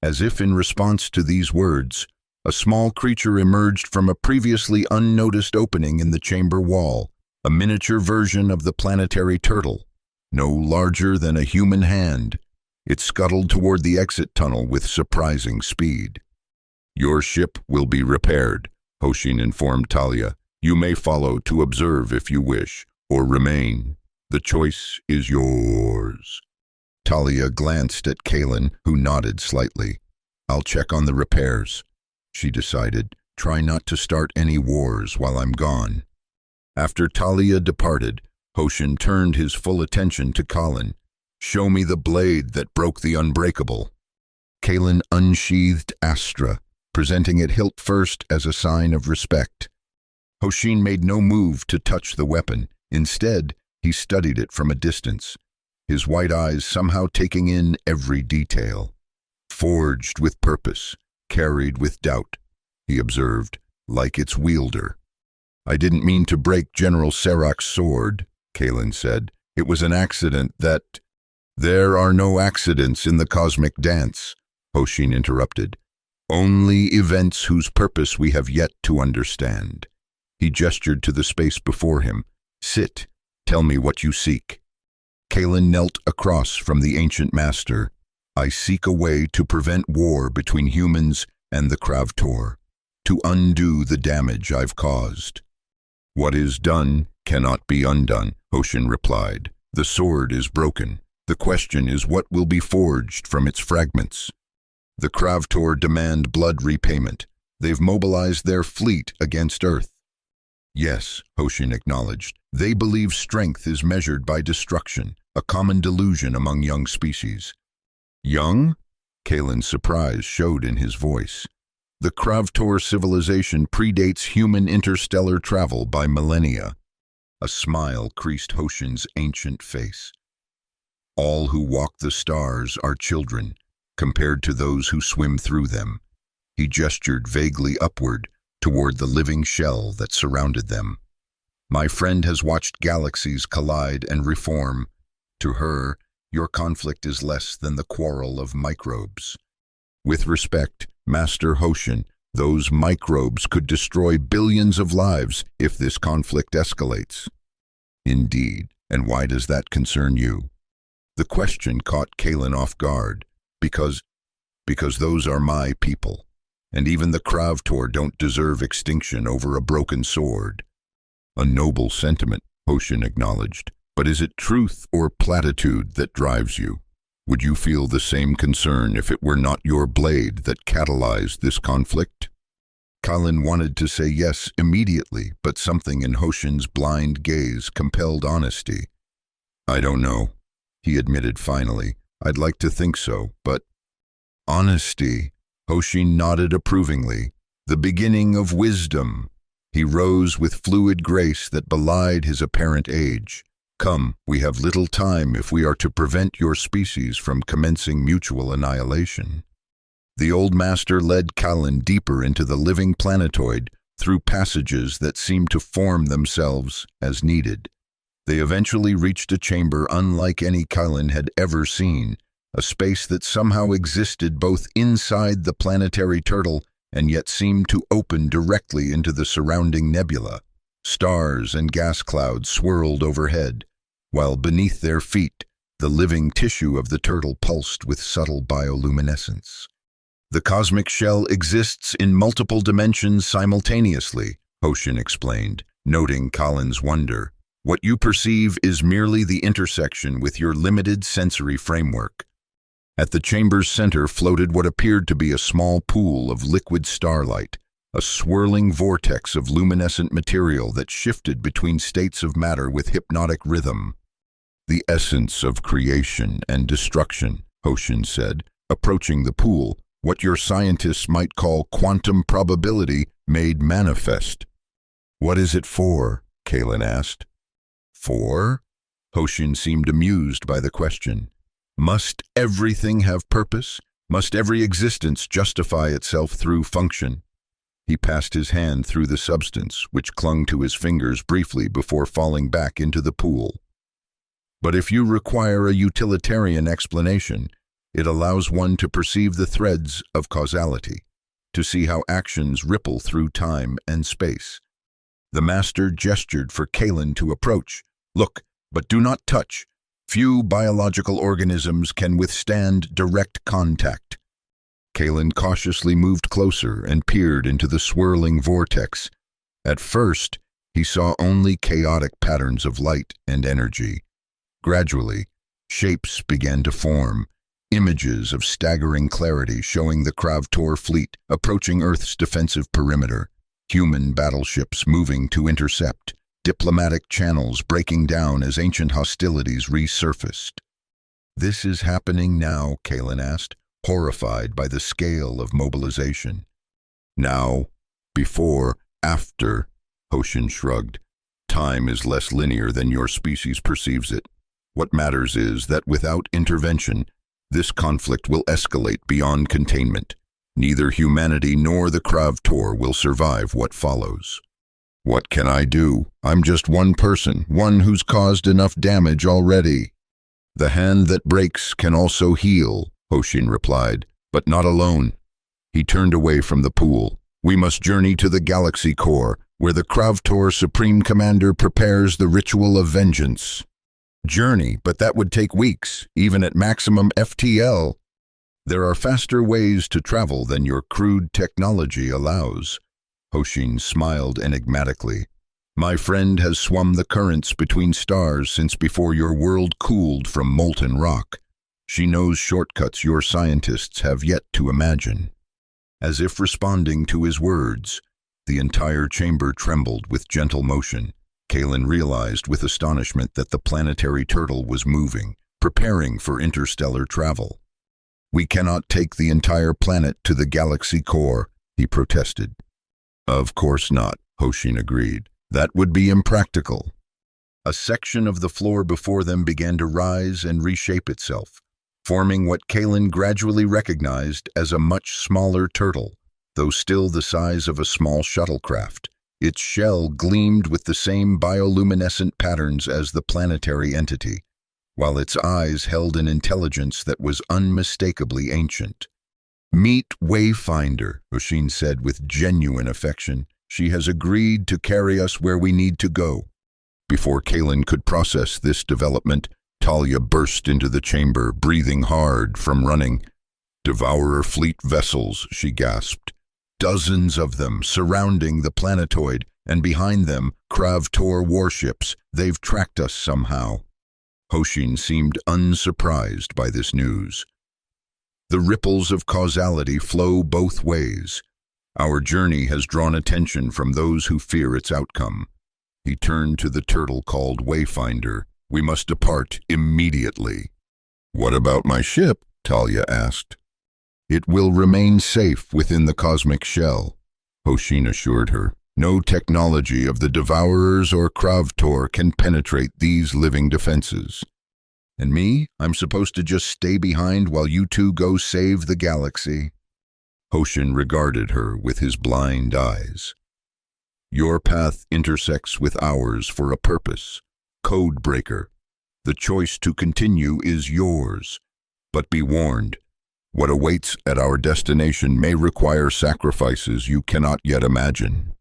As if in response to these words, a small creature emerged from a previously unnoticed opening in the chamber wall, a miniature version of the planetary turtle, no larger than a human hand. It scuttled toward the exit tunnel with surprising speed. Your ship will be repaired, Hoshin informed Talia. You may follow to observe if you wish, or remain. The choice is yours. Talia glanced at Kalen, who nodded slightly. I'll check on the repairs, she decided. Try not to start any wars while I'm gone. After Talia departed, Hoshin turned his full attention to Kalen. Show me the blade that broke the unbreakable. Kalen unsheathed Astra, presenting it hilt first as a sign of respect. Hoshin made no move to touch the weapon. Instead, he studied it from a distance, his white eyes somehow taking in every detail. Forged with purpose, carried with doubt, he observed, like its wielder. I didn't mean to break General Serac's sword, Kalen said. It was an accident that... There are no accidents in the cosmic dance, Hoshin interrupted. Only events whose purpose we have yet to understand. He gestured to the space before him. Sit, tell me what you seek. Kalen knelt across from the ancient master. I seek a way to prevent war between humans and the Kravtor, to undo the damage I've caused. What is done cannot be undone, Hoshin replied. The sword is broken. The question is what will be forged from its fragments. The Kravtor demand blood repayment. They've mobilized their fleet against Earth. Yes, Hoshin acknowledged. They believe strength is measured by destruction, a common delusion among young species. Young? Kalen's surprise showed in his voice. The Kravtor civilization predates human interstellar travel by millennia. A smile creased Hoshin's ancient face. All who walk the stars are children, compared to those who swim through them. He gestured vaguely upward, toward the living shell that surrounded them. My friend has watched galaxies collide and reform. To her, your conflict is less than the quarrel of microbes. With respect, Master Hoshin, those microbes could destroy billions of lives if this conflict escalates. Indeed, and why does that concern you? The question caught Kalen off guard, because those are my people, and even the Kravtor don't deserve extinction over a broken sword. A noble sentiment, Hoshin acknowledged, but is it truth or platitude that drives you? Would you feel the same concern if it were not your blade that catalyzed this conflict? Kalen wanted to say yes immediately, but something in Hoshin's blind gaze compelled honesty. I don't know, he admitted finally. I'd like to think so, but... Honesty, Hoshin nodded approvingly. The beginning of wisdom. He rose with fluid grace that belied his apparent age. Come, we have little time if we are to prevent your species from commencing mutual annihilation. The old master led Kalen deeper into the living planetoid through passages that seemed to form themselves as needed. They eventually reached a chamber unlike any Kalen had ever seen, a space that somehow existed both inside the planetary turtle and yet seemed to open directly into the surrounding nebula. Stars and gas clouds swirled overhead, while beneath their feet, the living tissue of the turtle pulsed with subtle bioluminescence. The cosmic shell exists in multiple dimensions simultaneously, Hoshin explained, noting Kalen's wonder. What you perceive is merely the intersection with your limited sensory framework. At the chamber's center floated what appeared to be a small pool of liquid starlight, a swirling vortex of luminescent material that shifted between states of matter with hypnotic rhythm. "The essence of creation and destruction," Hoshin said, approaching the pool, "what your scientists might call quantum probability made manifest." "What is it for?" Kalen asked. "For?" Hoshin seemed amused by the question. "Must everything have purpose? Must every existence justify itself through function?" He passed his hand through the substance, which clung to his fingers briefly before falling back into the pool. "But if you require a utilitarian explanation, it allows one to perceive the threads of causality, to see how actions ripple through time and space." The master gestured for Kalen to approach. "Look, but do not touch. Few biological organisms can withstand direct contact." Kalen cautiously moved closer and peered into the swirling vortex. At first, he saw only chaotic patterns of light and energy. Gradually, shapes began to form, images of staggering clarity showing the Kravtor fleet approaching Earth's defensive perimeter, human battleships moving to intercept, diplomatic channels breaking down as ancient hostilities resurfaced. "This is happening now?" Kalen asked, horrified by the scale of mobilization. "Now, before, after," Hoshin shrugged. "Time is less linear than your species perceives it. What matters is that without intervention, this conflict will escalate beyond containment. Neither humanity nor the Kravtor will survive what follows." "What can I do? I'm just one person, one who's caused enough damage already." "The hand that breaks can also heal," Hoshin replied, "but not alone." He turned away from the pool. "We must journey to the galaxy core, where the Kravtor Supreme Commander prepares the ritual of vengeance." "Journey, but that would take weeks, even at maximum FTL." "There are faster ways to travel than your crude technology allows." Hoshin smiled enigmatically. "My friend has swum the currents between stars since before your world cooled from molten rock. She knows shortcuts your scientists have yet to imagine." As if responding to his words, the entire chamber trembled with gentle motion. Kalen realized with astonishment that the planetary turtle was moving, preparing for interstellar travel. "We cannot take the entire planet to the galaxy core," he protested. "Of course not," Hoshin agreed. "That would be impractical." A section of the floor before them began to rise and reshape itself, forming what Kalen gradually recognized as a much smaller turtle, though still the size of a small shuttlecraft. Its shell gleamed with the same bioluminescent patterns as the planetary entity, while its eyes held an intelligence that was unmistakably ancient. "Meet Wayfinder," Hoshin said with genuine affection. "She has agreed to carry us where we need to go." Before Kalen could process this development, Talia burst into the chamber, breathing hard from running. "Devourer fleet vessels," she gasped. "Dozens of them surrounding the planetoid, and behind them, Kravtor warships. They've tracked us somehow." Hoshin seemed unsurprised by this news. "The ripples of causality flow both ways. Our journey has drawn attention from those who fear its outcome." He turned to the turtle called Wayfinder. "We must depart immediately." "What about my ship?" Talia asked. "It will remain safe within the cosmic shell," Hoshin assured her. "No technology of the Devourers or Kravtor can penetrate these living defenses." "And me? I'm supposed to just stay behind while you two go save the galaxy?" Hoshin regarded her with his blind eyes. "Your path intersects with ours for a purpose. Codebreaker. The choice to continue is yours. But be warned, what awaits at our destination may require sacrifices you cannot yet imagine."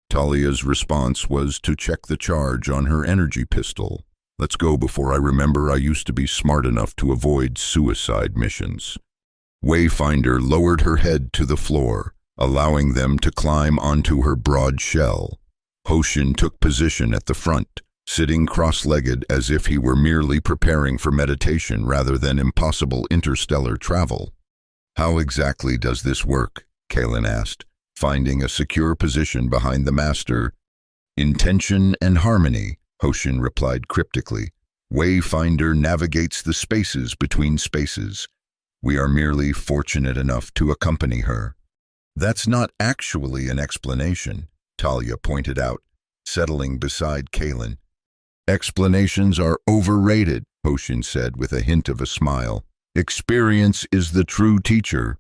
Talia's response was to check the charge on her energy pistol. "Let's go before I remember I used to be smart enough to avoid suicide missions." Wayfinder lowered her head to the floor, allowing them to climb onto her broad shell. Hoshin took position at the front, sitting cross-legged as if he were merely preparing for meditation rather than impossible interstellar travel. "How exactly does this work?" Kalen asked, finding a secure position behind the master. "Intention and harmony," Hoshin replied cryptically. "Wayfinder navigates the spaces between spaces. We are merely fortunate enough to accompany her." "That's not actually an explanation," Talia pointed out, settling beside Kalen. "Explanations are overrated," Hoshin said with a hint of a smile. "Experience is the true teacher."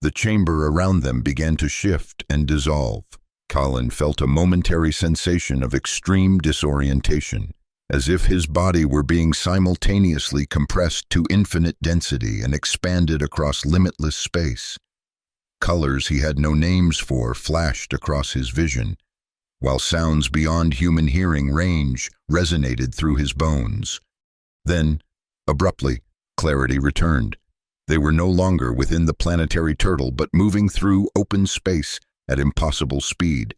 The chamber around them began to shift and dissolve. Colin felt a momentary sensation of extreme disorientation, as if his body were being simultaneously compressed to infinite density and expanded across limitless space. Colors he had no names for flashed across his vision, while sounds beyond human hearing range resonated through his bones. Then, abruptly, clarity returned. They were no longer within the planetary turtle, but moving through open space at impossible speed.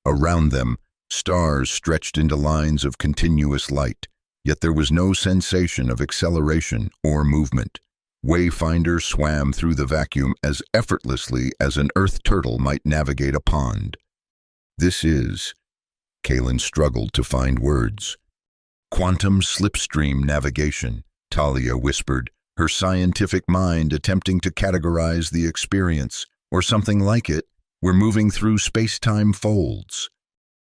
Around them, stars stretched into lines of continuous light, yet there was no sensation of acceleration or movement. Wayfinder swam through the vacuum as effortlessly as an Earth turtle might navigate a pond. "This is..." Kalen struggled to find words. "Quantum slipstream navigation," Talia whispered, her scientific mind attempting to categorize the experience, or something like it. "We're moving through space-time folds."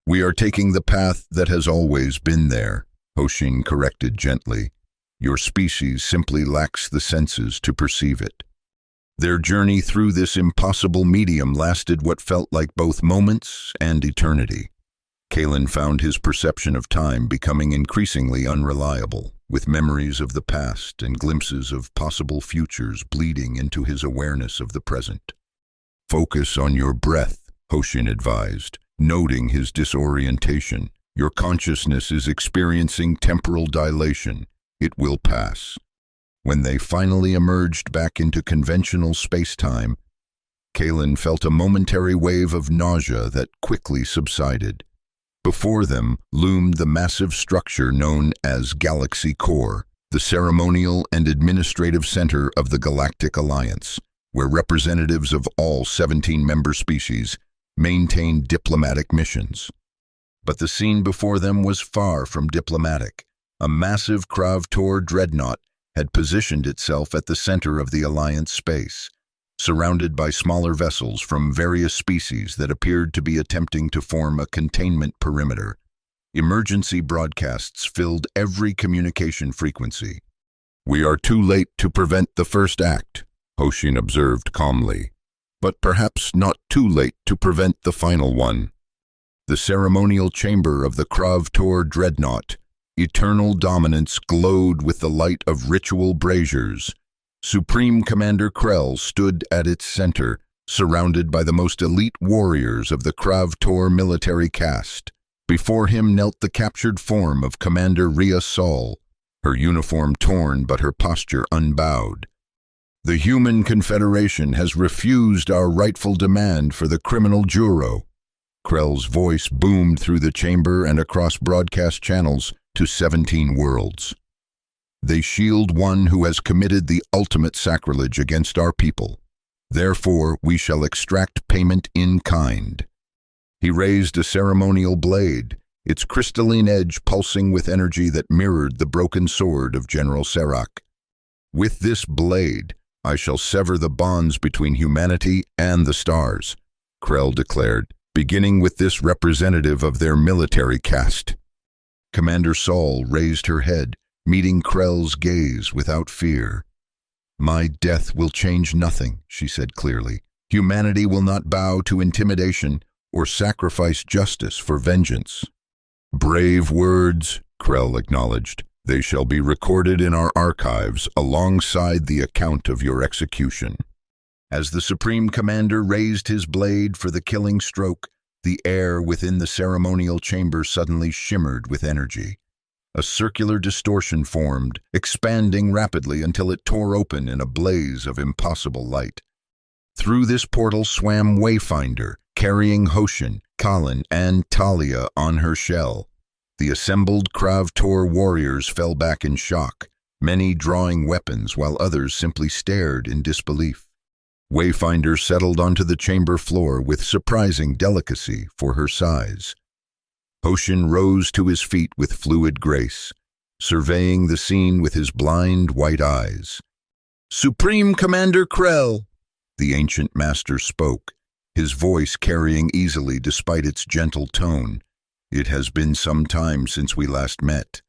"We are taking the path that has always been there," Hoshin corrected gently. "Your species simply lacks the senses to perceive it." Their journey through this impossible medium lasted what felt like both moments and eternity. Kalen found his perception of time becoming increasingly unreliable, with memories of the past and glimpses of possible futures bleeding into his awareness of the present. "Focus on your breath," Hoshin advised, noting his disorientation. "Your consciousness is experiencing temporal dilation. It will pass." When they finally emerged back into conventional space-time, Kalen felt a momentary wave of nausea that quickly subsided. Before them loomed the massive structure known as Galaxy Core, the ceremonial and administrative center of the Galactic Alliance, where representatives of all 17 member species maintained diplomatic missions. But the scene before them was far from diplomatic. A massive Krav-Tor dreadnought had positioned itself at the center of the Alliance space, surrounded by smaller vessels from various species that appeared to be attempting to form a containment perimeter. Emergency broadcasts filled every communication frequency. "We are too late to prevent the first act," Hoshin observed calmly, "but perhaps not too late to prevent the final one." The ceremonial chamber of the Krav-Tor dreadnought, eternal dominance, glowed with the light of ritual braziers. Supreme Commander Krell stood at its center, surrounded by the most elite warriors of the Krav-Tor military caste. Before him knelt the captured form of Commander Rhea Sol, her uniform torn but her posture unbowed. "The Human Confederation has refused our rightful demand for the criminal Juro." Krell's voice boomed through the chamber and across broadcast channels to 17 worlds. "They shield one who has committed the ultimate sacrilege against our people. Therefore, we shall extract payment in kind." He raised a ceremonial blade, its crystalline edge pulsing with energy that mirrored the broken sword of General Serac. "With this blade, I shall sever the bonds between humanity and the stars," Krell declared, beginning with this representative of their military caste. Commander Sol raised her head, meeting Krell's gaze without fear. "My death will change nothing," she said clearly. "Humanity will not bow to intimidation or sacrifice justice for vengeance." "Brave words," Krell acknowledged. "They shall be recorded in our archives alongside the account of your execution." As the Supreme Commander raised his blade for the killing stroke, the air within the ceremonial chamber suddenly shimmered with energy. A circular distortion formed, expanding rapidly until it tore open in a blaze of impossible light. Through this portal swam Wayfinder, carrying Hoshin, Colin, and Talia on her shell. The assembled Krav-Tor warriors fell back in shock, many drawing weapons while others simply stared in disbelief. Wayfinder settled onto the chamber floor with surprising delicacy for her size. Hoshin rose to his feet with fluid grace, surveying the scene with his blind white eyes. "Supreme Commander Krell," the ancient master spoke, his voice carrying easily despite its gentle tone. "It has been some time since we last met."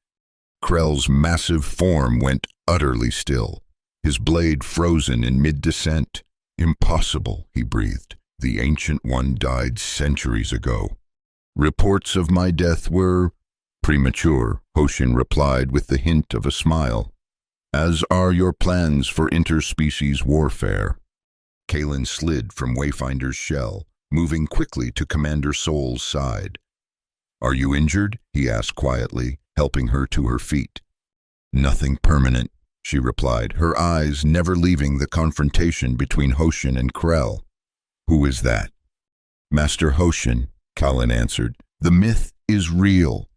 Krell's massive form went utterly still, his blade frozen in mid-descent. "Impossible," he breathed. "The Ancient One died centuries ago." "Reports of my death were premature," Hoshin replied with the hint of a smile. "As are your plans for interspecies warfare." Kalen slid from Wayfinder's shell, moving quickly to Commander Soul's side. "Are you injured?" he asked quietly, helping her to her feet. "Nothing permanent," she replied, her eyes never leaving the confrontation between Hoshin and Krell. "Who is that?" "Master Hoshin," Kalen answered. "The myth is real."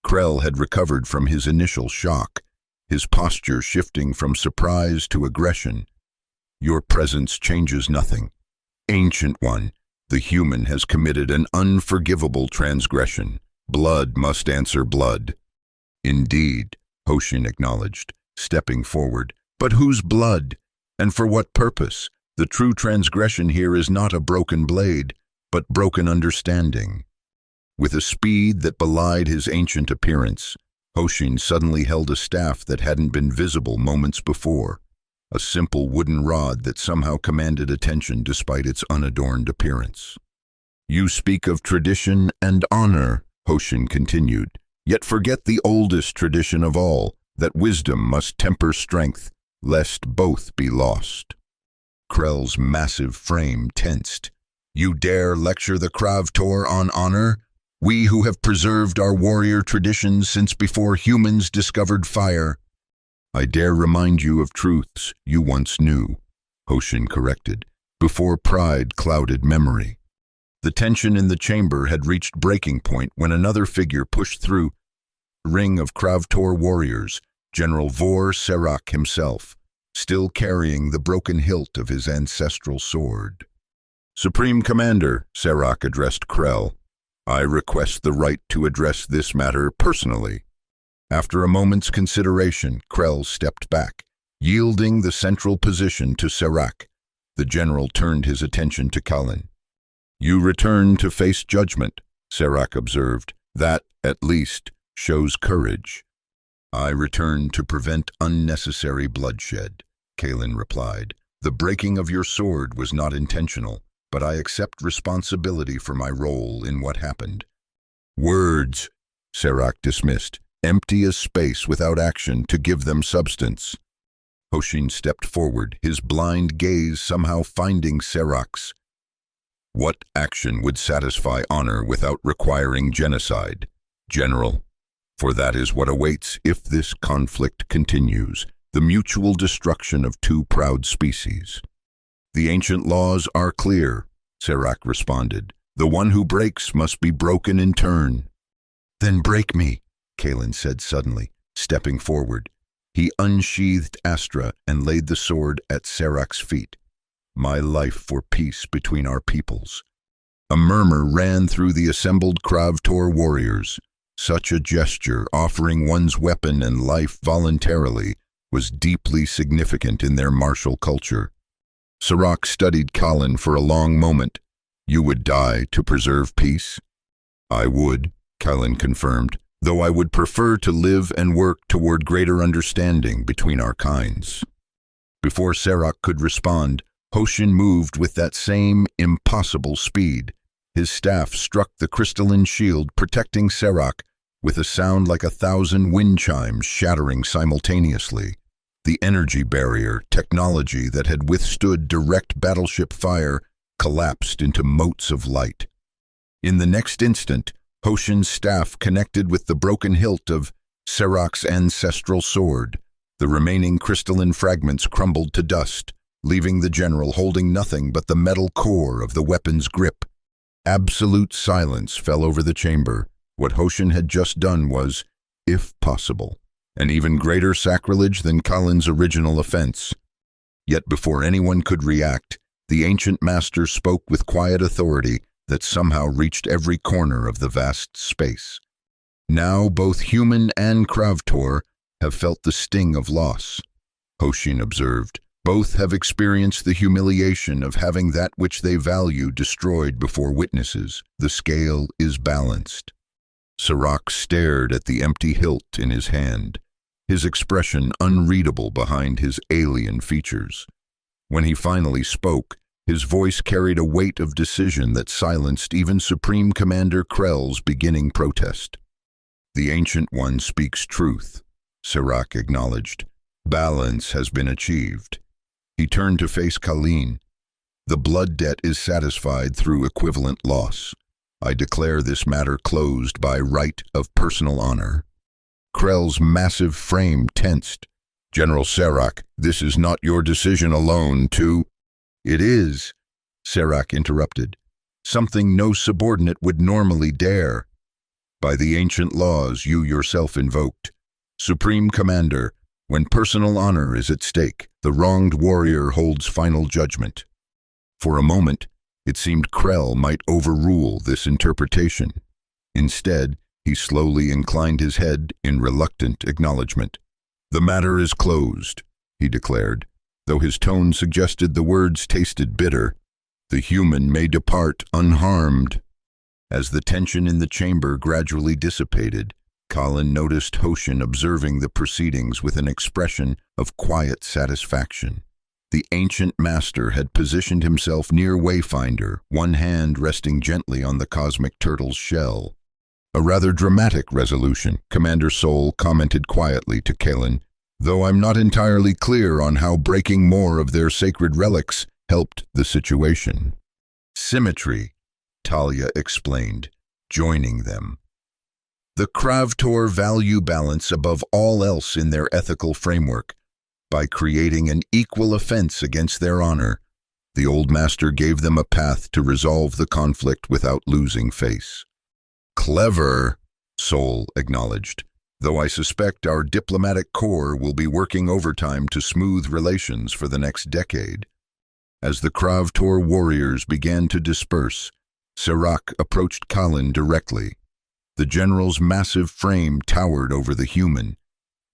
Krell had recovered from his initial shock, his posture shifting from surprise to aggression. "Your presence changes nothing. Ancient One, the human has committed an unforgivable transgression. Blood must answer blood." "Indeed," Hoshin acknowledged, stepping forward. "But whose blood? And for what purpose? The true transgression here is not a broken blade, but broken understanding." With a speed that belied his ancient appearance, Hoshin suddenly held a staff that hadn't been visible moments before, a simple wooden rod that somehow commanded attention despite its unadorned appearance. "You speak of tradition and honor," Hoshin continued, "yet forget the oldest tradition of all, that wisdom must temper strength, lest both be lost." Krell's massive frame tensed. "You dare lecture the Krav-Tor on honor? We who have preserved our warrior traditions since before humans discovered fire." "I dare remind you of truths you once knew," Hoshin corrected, "before pride clouded memory." The tension in the chamber had reached breaking point when another figure pushed through the ring of Krav-Tor warriors, General Vor Serak himself, still carrying the broken hilt of his ancestral sword. "Supreme Commander," Serak addressed Krell, "I request the right to address this matter personally." After a moment's consideration, Krell stepped back, yielding the central position to Serak. The general turned his attention to Kalen. "You return to face judgment," Serak observed. "That, at least, shows courage." "I return to prevent unnecessary bloodshed," Kalen replied. "The breaking of your sword was not intentional, but I accept responsibility for my role in what happened." "Words," Serak dismissed, "empty as space without action to give them substance." Hoshin stepped forward, his blind gaze somehow finding Serak's. "What action would satisfy honor without requiring genocide, General? For that is what awaits if this conflict continues, the mutual destruction of two proud species." "The ancient laws are clear," Serak responded. "The one who breaks must be broken in turn." "Then break me," Kalen said suddenly, stepping forward. He unsheathed Astra and laid the sword at Serak's feet. "My life for peace between our peoples." A murmur ran through the assembled Krav-Tor warriors. Such a gesture, offering one's weapon and life voluntarily, was deeply significant in their martial culture. Serak studied Kalen for a long moment. "You would die to preserve peace?" "I would," Kalen confirmed, "though I would prefer to live and work toward greater understanding between our kinds." Before Serak could respond, Hoshin moved with that same impossible speed. His staff struck the crystalline shield protecting Serak with a sound like 1,000 wind chimes shattering simultaneously. The energy barrier, technology that had withstood direct battleship fire, collapsed into motes of light. In the next instant, Hoshin's staff connected with the broken hilt of Serak's ancestral sword. The remaining crystalline fragments crumbled to dust, leaving the general holding nothing but the metal core of the weapon's grip. Absolute silence fell over the chamber, What Hoshin had just done was, if possible, an even greater sacrilege than Kalin's original offense. Yet before anyone could react, the ancient master spoke with quiet authority that somehow reached every corner of the vast space. Now both human and Kravtor have felt the sting of loss, Hoshin observed. Both have experienced the humiliation of having that which they value destroyed before witnesses. The scale is balanced. Sirach stared at the empty hilt in his hand, his expression unreadable behind his alien features. When he finally spoke, his voice carried a weight of decision that silenced even Supreme Commander Krell's beginning protest. The Ancient One speaks truth, Sirach acknowledged. Balance has been achieved. He turned to face Kalin. The blood debt is satisfied through equivalent loss. I declare this matter closed by right of personal honor. Krell's massive frame tensed. General Sirach, this is not your decision alone to— It is, Sirach interrupted. Something no subordinate would normally dare. By the ancient laws you yourself invoked. Supreme Commander, when personal honor is at stake, the wronged warrior holds final judgment. For a moment, it seemed Krell might overrule this interpretation. Instead, he slowly inclined his head in reluctant acknowledgement. The matter is closed, he declared, though his tone suggested the words tasted bitter. The human may depart unharmed. As the tension in the chamber gradually dissipated, Kalin noticed Hoshin observing the proceedings with an expression of quiet satisfaction. The ancient master had positioned himself near Wayfinder, one hand resting gently on the cosmic turtle's shell. A rather dramatic resolution, Commander Sol commented quietly to Kalin, though I'm not entirely clear on how breaking more of their sacred relics helped the situation. Symmetry, Talia explained, joining them. The Kravtor value balance above all else in their ethical framework. By creating an equal offense against their honor, the old master gave them a path to resolve the conflict without losing face. Clever, Sol acknowledged, though I suspect our diplomatic corps will be working overtime to smooth relations for the next decade. As the Kravtor warriors began to disperse, Sirach approached Kalin directly. The general's massive frame towered over the human,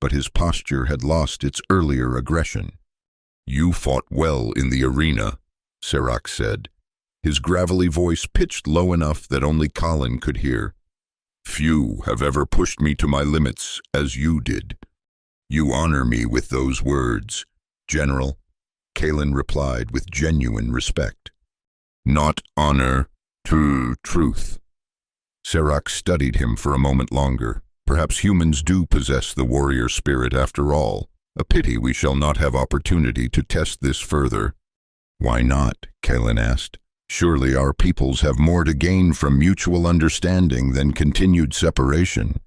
but his posture had lost its earlier aggression. You fought well in the arena, Sirach said, his gravelly voice pitched low enough that only Kalin could hear. Few have ever pushed me to my limits as you did. You honor me with those words, General, Kalin replied with genuine respect. Not honor, true truth. Sirach studied him for a moment longer. Perhaps humans do possess the warrior spirit after all. A pity we shall not have opportunity to test this further. Why not? Kalin asked. Surely our peoples have more to gain from mutual understanding than continued separation.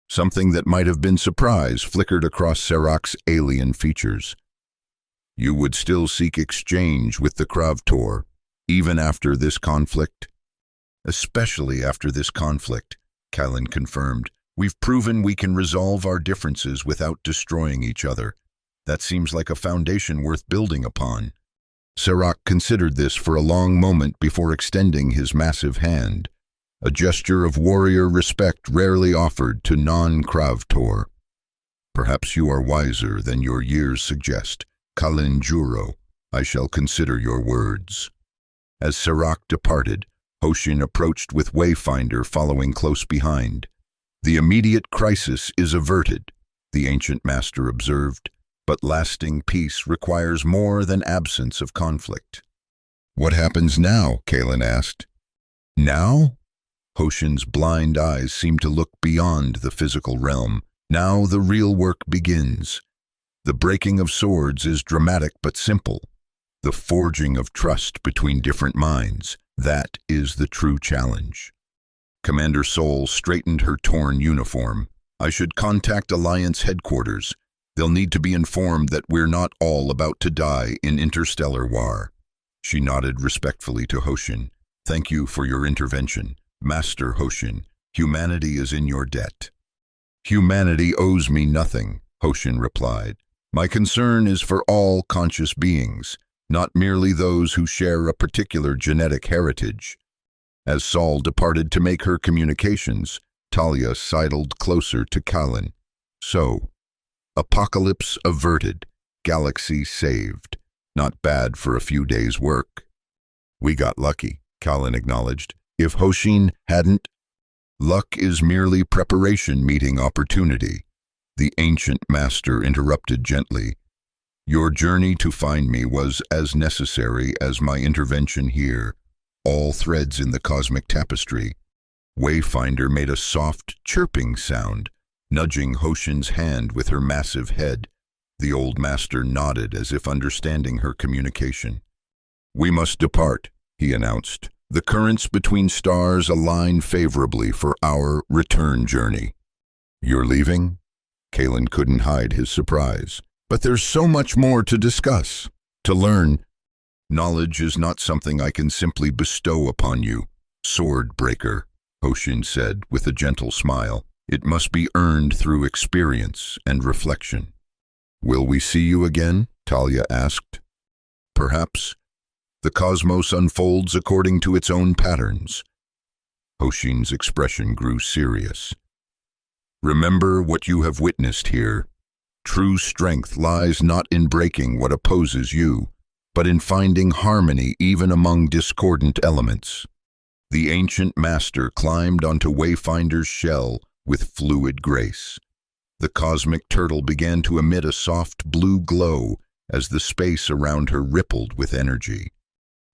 Something that might have been surprise flickered across Sirach's alien features. You would still seek exchange with the Kravtor, even after this conflict? Especially after this conflict, Kalin confirmed. We've proven we can resolve our differences without destroying each other. That seems like a foundation worth building upon. Sirach considered this for a long moment before extending his massive hand, a gesture of warrior respect rarely offered to non-Kravtor. Perhaps you are wiser than your years suggest. Kalin Juro, I shall consider your words. As Sirach departed, Hoshin approached with Wayfinder following close behind. The immediate crisis is averted, the ancient master observed, but lasting peace requires more than absence of conflict. What happens now? Kalin asked. Now? Hoshin's blind eyes seemed to look beyond the physical realm. Now the real work begins. The breaking of swords is dramatic but simple. The forging of trust between different minds, that is the true challenge. Commander Sol straightened her torn uniform. I should contact Alliance headquarters. They'll need to be informed that we're not all about to die in interstellar war. She nodded respectfully to Hoshin. Thank you for your intervention. Master Hoshin, Humanity is in your debt. Humanity owes me nothing, Hoshin replied. My concern is for all conscious beings, not merely those who share a particular genetic heritage. As Sol departed to make her communications, Talia sidled closer to Kalin. So, apocalypse averted, galaxy saved. Not bad for a few days' work. We got lucky, Kalin acknowledged. If Hoshin hadn't, luck is merely preparation meeting opportunity. The ancient master interrupted gently. Your journey to find me was as necessary as my intervention here. All threads in the cosmic tapestry. Wayfinder made a soft chirping sound, nudging Hoshin's hand with her massive head. The old master nodded as if understanding her communication. We must depart, he announced. The currents between stars align favorably for our return journey. You're leaving? Kalin couldn't hide his surprise. But there's so much more to discuss, to learn. Knowledge is not something I can simply bestow upon you, sword breaker, Hoshin said with a gentle smile. It must be earned through experience and reflection. Will we see you again? Talia asked. Perhaps. The cosmos unfolds according to its own patterns. Hoshin's expression grew serious. Remember what you have witnessed here. True strength lies not in breaking what opposes you, but in finding harmony even among discordant elements. The ancient master climbed onto Wayfinder's shell with fluid grace. The cosmic turtle began to emit a soft blue glow as the space around her rippled with energy.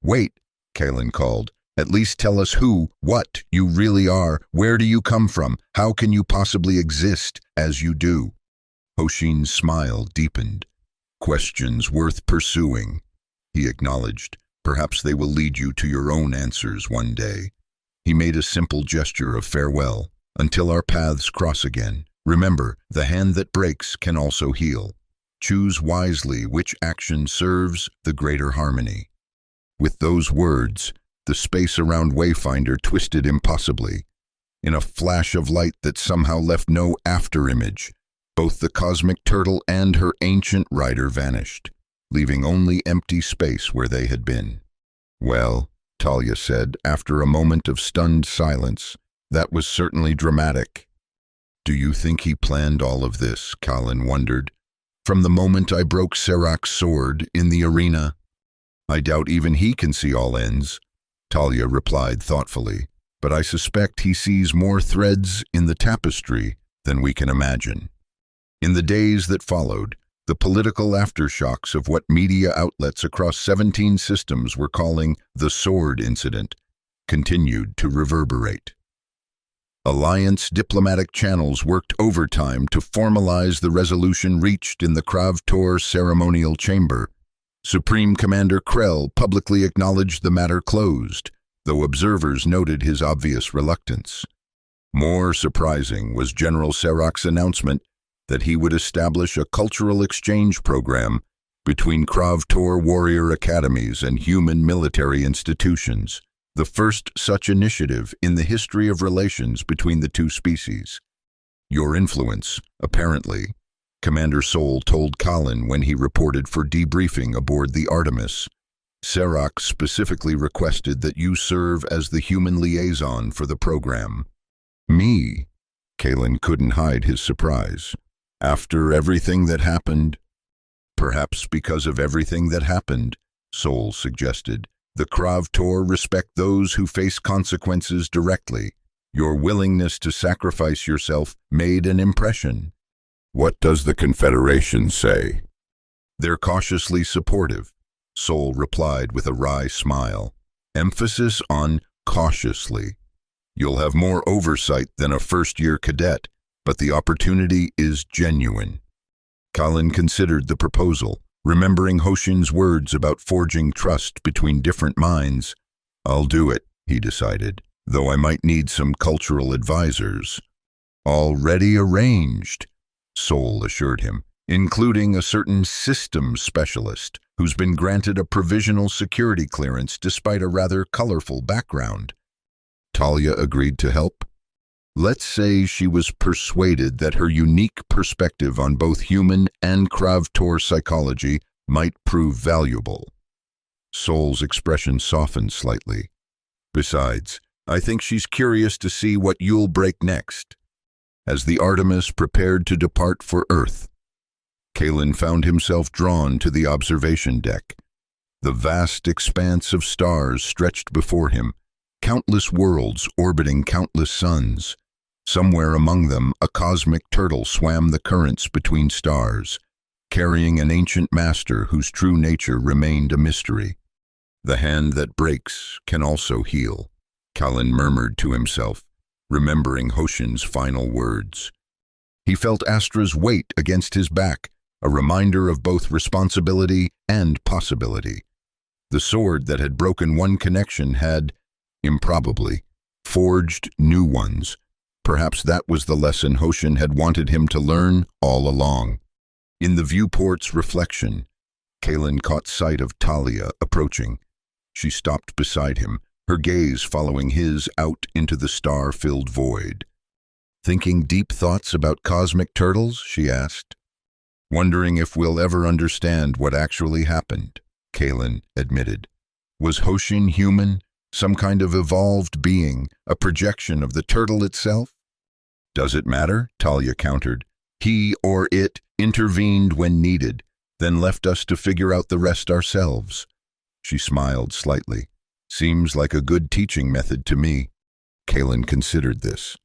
Wait, Kalin called. At least tell us who, what you really are. Where do you come from? How can you possibly exist as you do? Hoshin's smile deepened. Questions worth pursuing, he acknowledged. Perhaps they will lead you to your own answers one day. He made a simple gesture of farewell. Until our paths cross again. Remember, the hand that breaks can also heal. Choose wisely which action serves the greater harmony. With those words, the space around Wayfinder twisted impossibly. In a flash of light that somehow left no afterimage, both the cosmic turtle and her ancient rider vanished, leaving only empty space where they had been. Well, Talia said, after a moment of stunned silence, that was certainly dramatic. Do you think he planned all of this? Kalin wondered. From the moment I broke Serac's sword in the arena, I doubt even he can see all ends, Talia replied thoughtfully, but I suspect he sees more threads in the tapestry than we can imagine. In the days that followed, the political aftershocks of what media outlets across 17 systems were calling the Sword Incident continued to reverberate. Alliance diplomatic channels worked overtime to formalize the resolution reached in the Krav-Tor ceremonial chamber. Supreme Commander Krell publicly acknowledged the matter closed, though observers noted his obvious reluctance. More surprising was General Serac's announcement that he would establish a cultural exchange program between Krav-Tor warrior academies and human military institutions, the first such initiative in the history of relations between the two species. Your influence, apparently, Commander Sol told Kalin when he reported for debriefing aboard the Artemis. Serac specifically requested that you serve as the human liaison for the program. Me? Kalin couldn't hide his surprise. After everything that happened? Perhaps because of everything that happened, Sol suggested. The Krav-Tor respect those who face consequences directly. Your willingness to sacrifice yourself made an impression. What does the Confederation say? They're cautiously supportive, Sol replied with a wry smile. Emphasis on cautiously. You'll have more oversight than a first-year cadet, but the opportunity is genuine. Kalin considered the proposal, remembering Hoshin's words about forging trust between different minds. I'll do it, he decided, though I might need some cultural advisors. Already arranged, Sol assured him, including a certain systems specialist who's been granted a provisional security clearance despite a rather colorful background. Talia agreed to help. Let's say she was persuaded that her unique perspective on both human and Kravtor psychology might prove valuable. Sol's expression softened slightly. Besides, I think she's curious to see what you'll break next. As the Artemis prepared to depart for Earth, Kalen found himself drawn to the observation deck. The vast expanse of stars stretched before him, countless worlds orbiting countless suns. Somewhere among them, a cosmic turtle swam the currents between stars, carrying an ancient master whose true nature remained a mystery. The hand that breaks can also heal, Kalen murmured to himself, remembering Hoshin's final words. He felt Astra's weight against his back, a reminder of both responsibility and possibility. The sword that had broken one connection had, improbably, forged new ones. Perhaps that was the lesson Hoshin had wanted him to learn all along. In the viewport's reflection, Kalen caught sight of Talia approaching. She stopped beside him, her gaze following his out into the star-filled void. "Thinking deep thoughts about cosmic turtles?" she asked. "Wondering if we'll ever understand what actually happened," Kalen admitted. Was Hoshin human, some kind of evolved being, a projection of the turtle itself? "Does it matter?" Talia countered. "He or it intervened when needed, then left us to figure out the rest ourselves." She smiled slightly. "Seems like a good teaching method to me." Kalen considered this.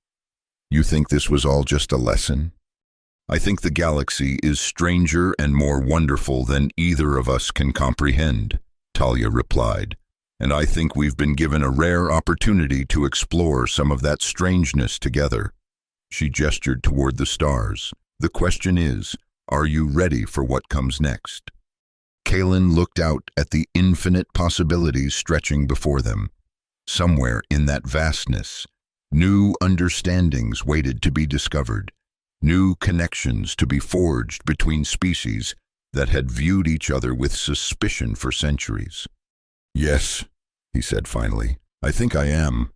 "You think this was all just a lesson?" "I think the galaxy is stranger and more wonderful than either of us can comprehend," Talia replied. "And I think we've been given a rare opportunity to explore some of that strangeness together." She gestured toward the stars. "The question is, are you ready for what comes next?" Kalen looked out at the infinite possibilities stretching before them. Somewhere in that vastness, new understandings waited to be discovered, new connections to be forged between species that had viewed each other with suspicion for centuries. "Yes," he said finally, "I think I am."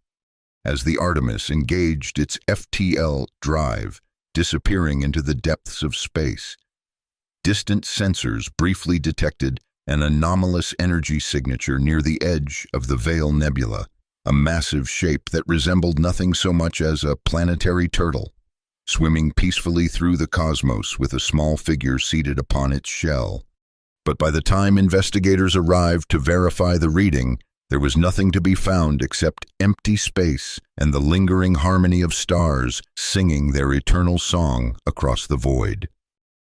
As the Artemis engaged its FTL drive, disappearing into the depths of space, distant sensors briefly detected an anomalous energy signature near the edge of the Veil Nebula, a massive shape that resembled nothing so much as a planetary turtle, swimming peacefully through the cosmos with a small figure seated upon its shell. But by the time investigators arrived to verify the reading, there was nothing to be found except empty space and the lingering harmony of stars singing their eternal song across the void.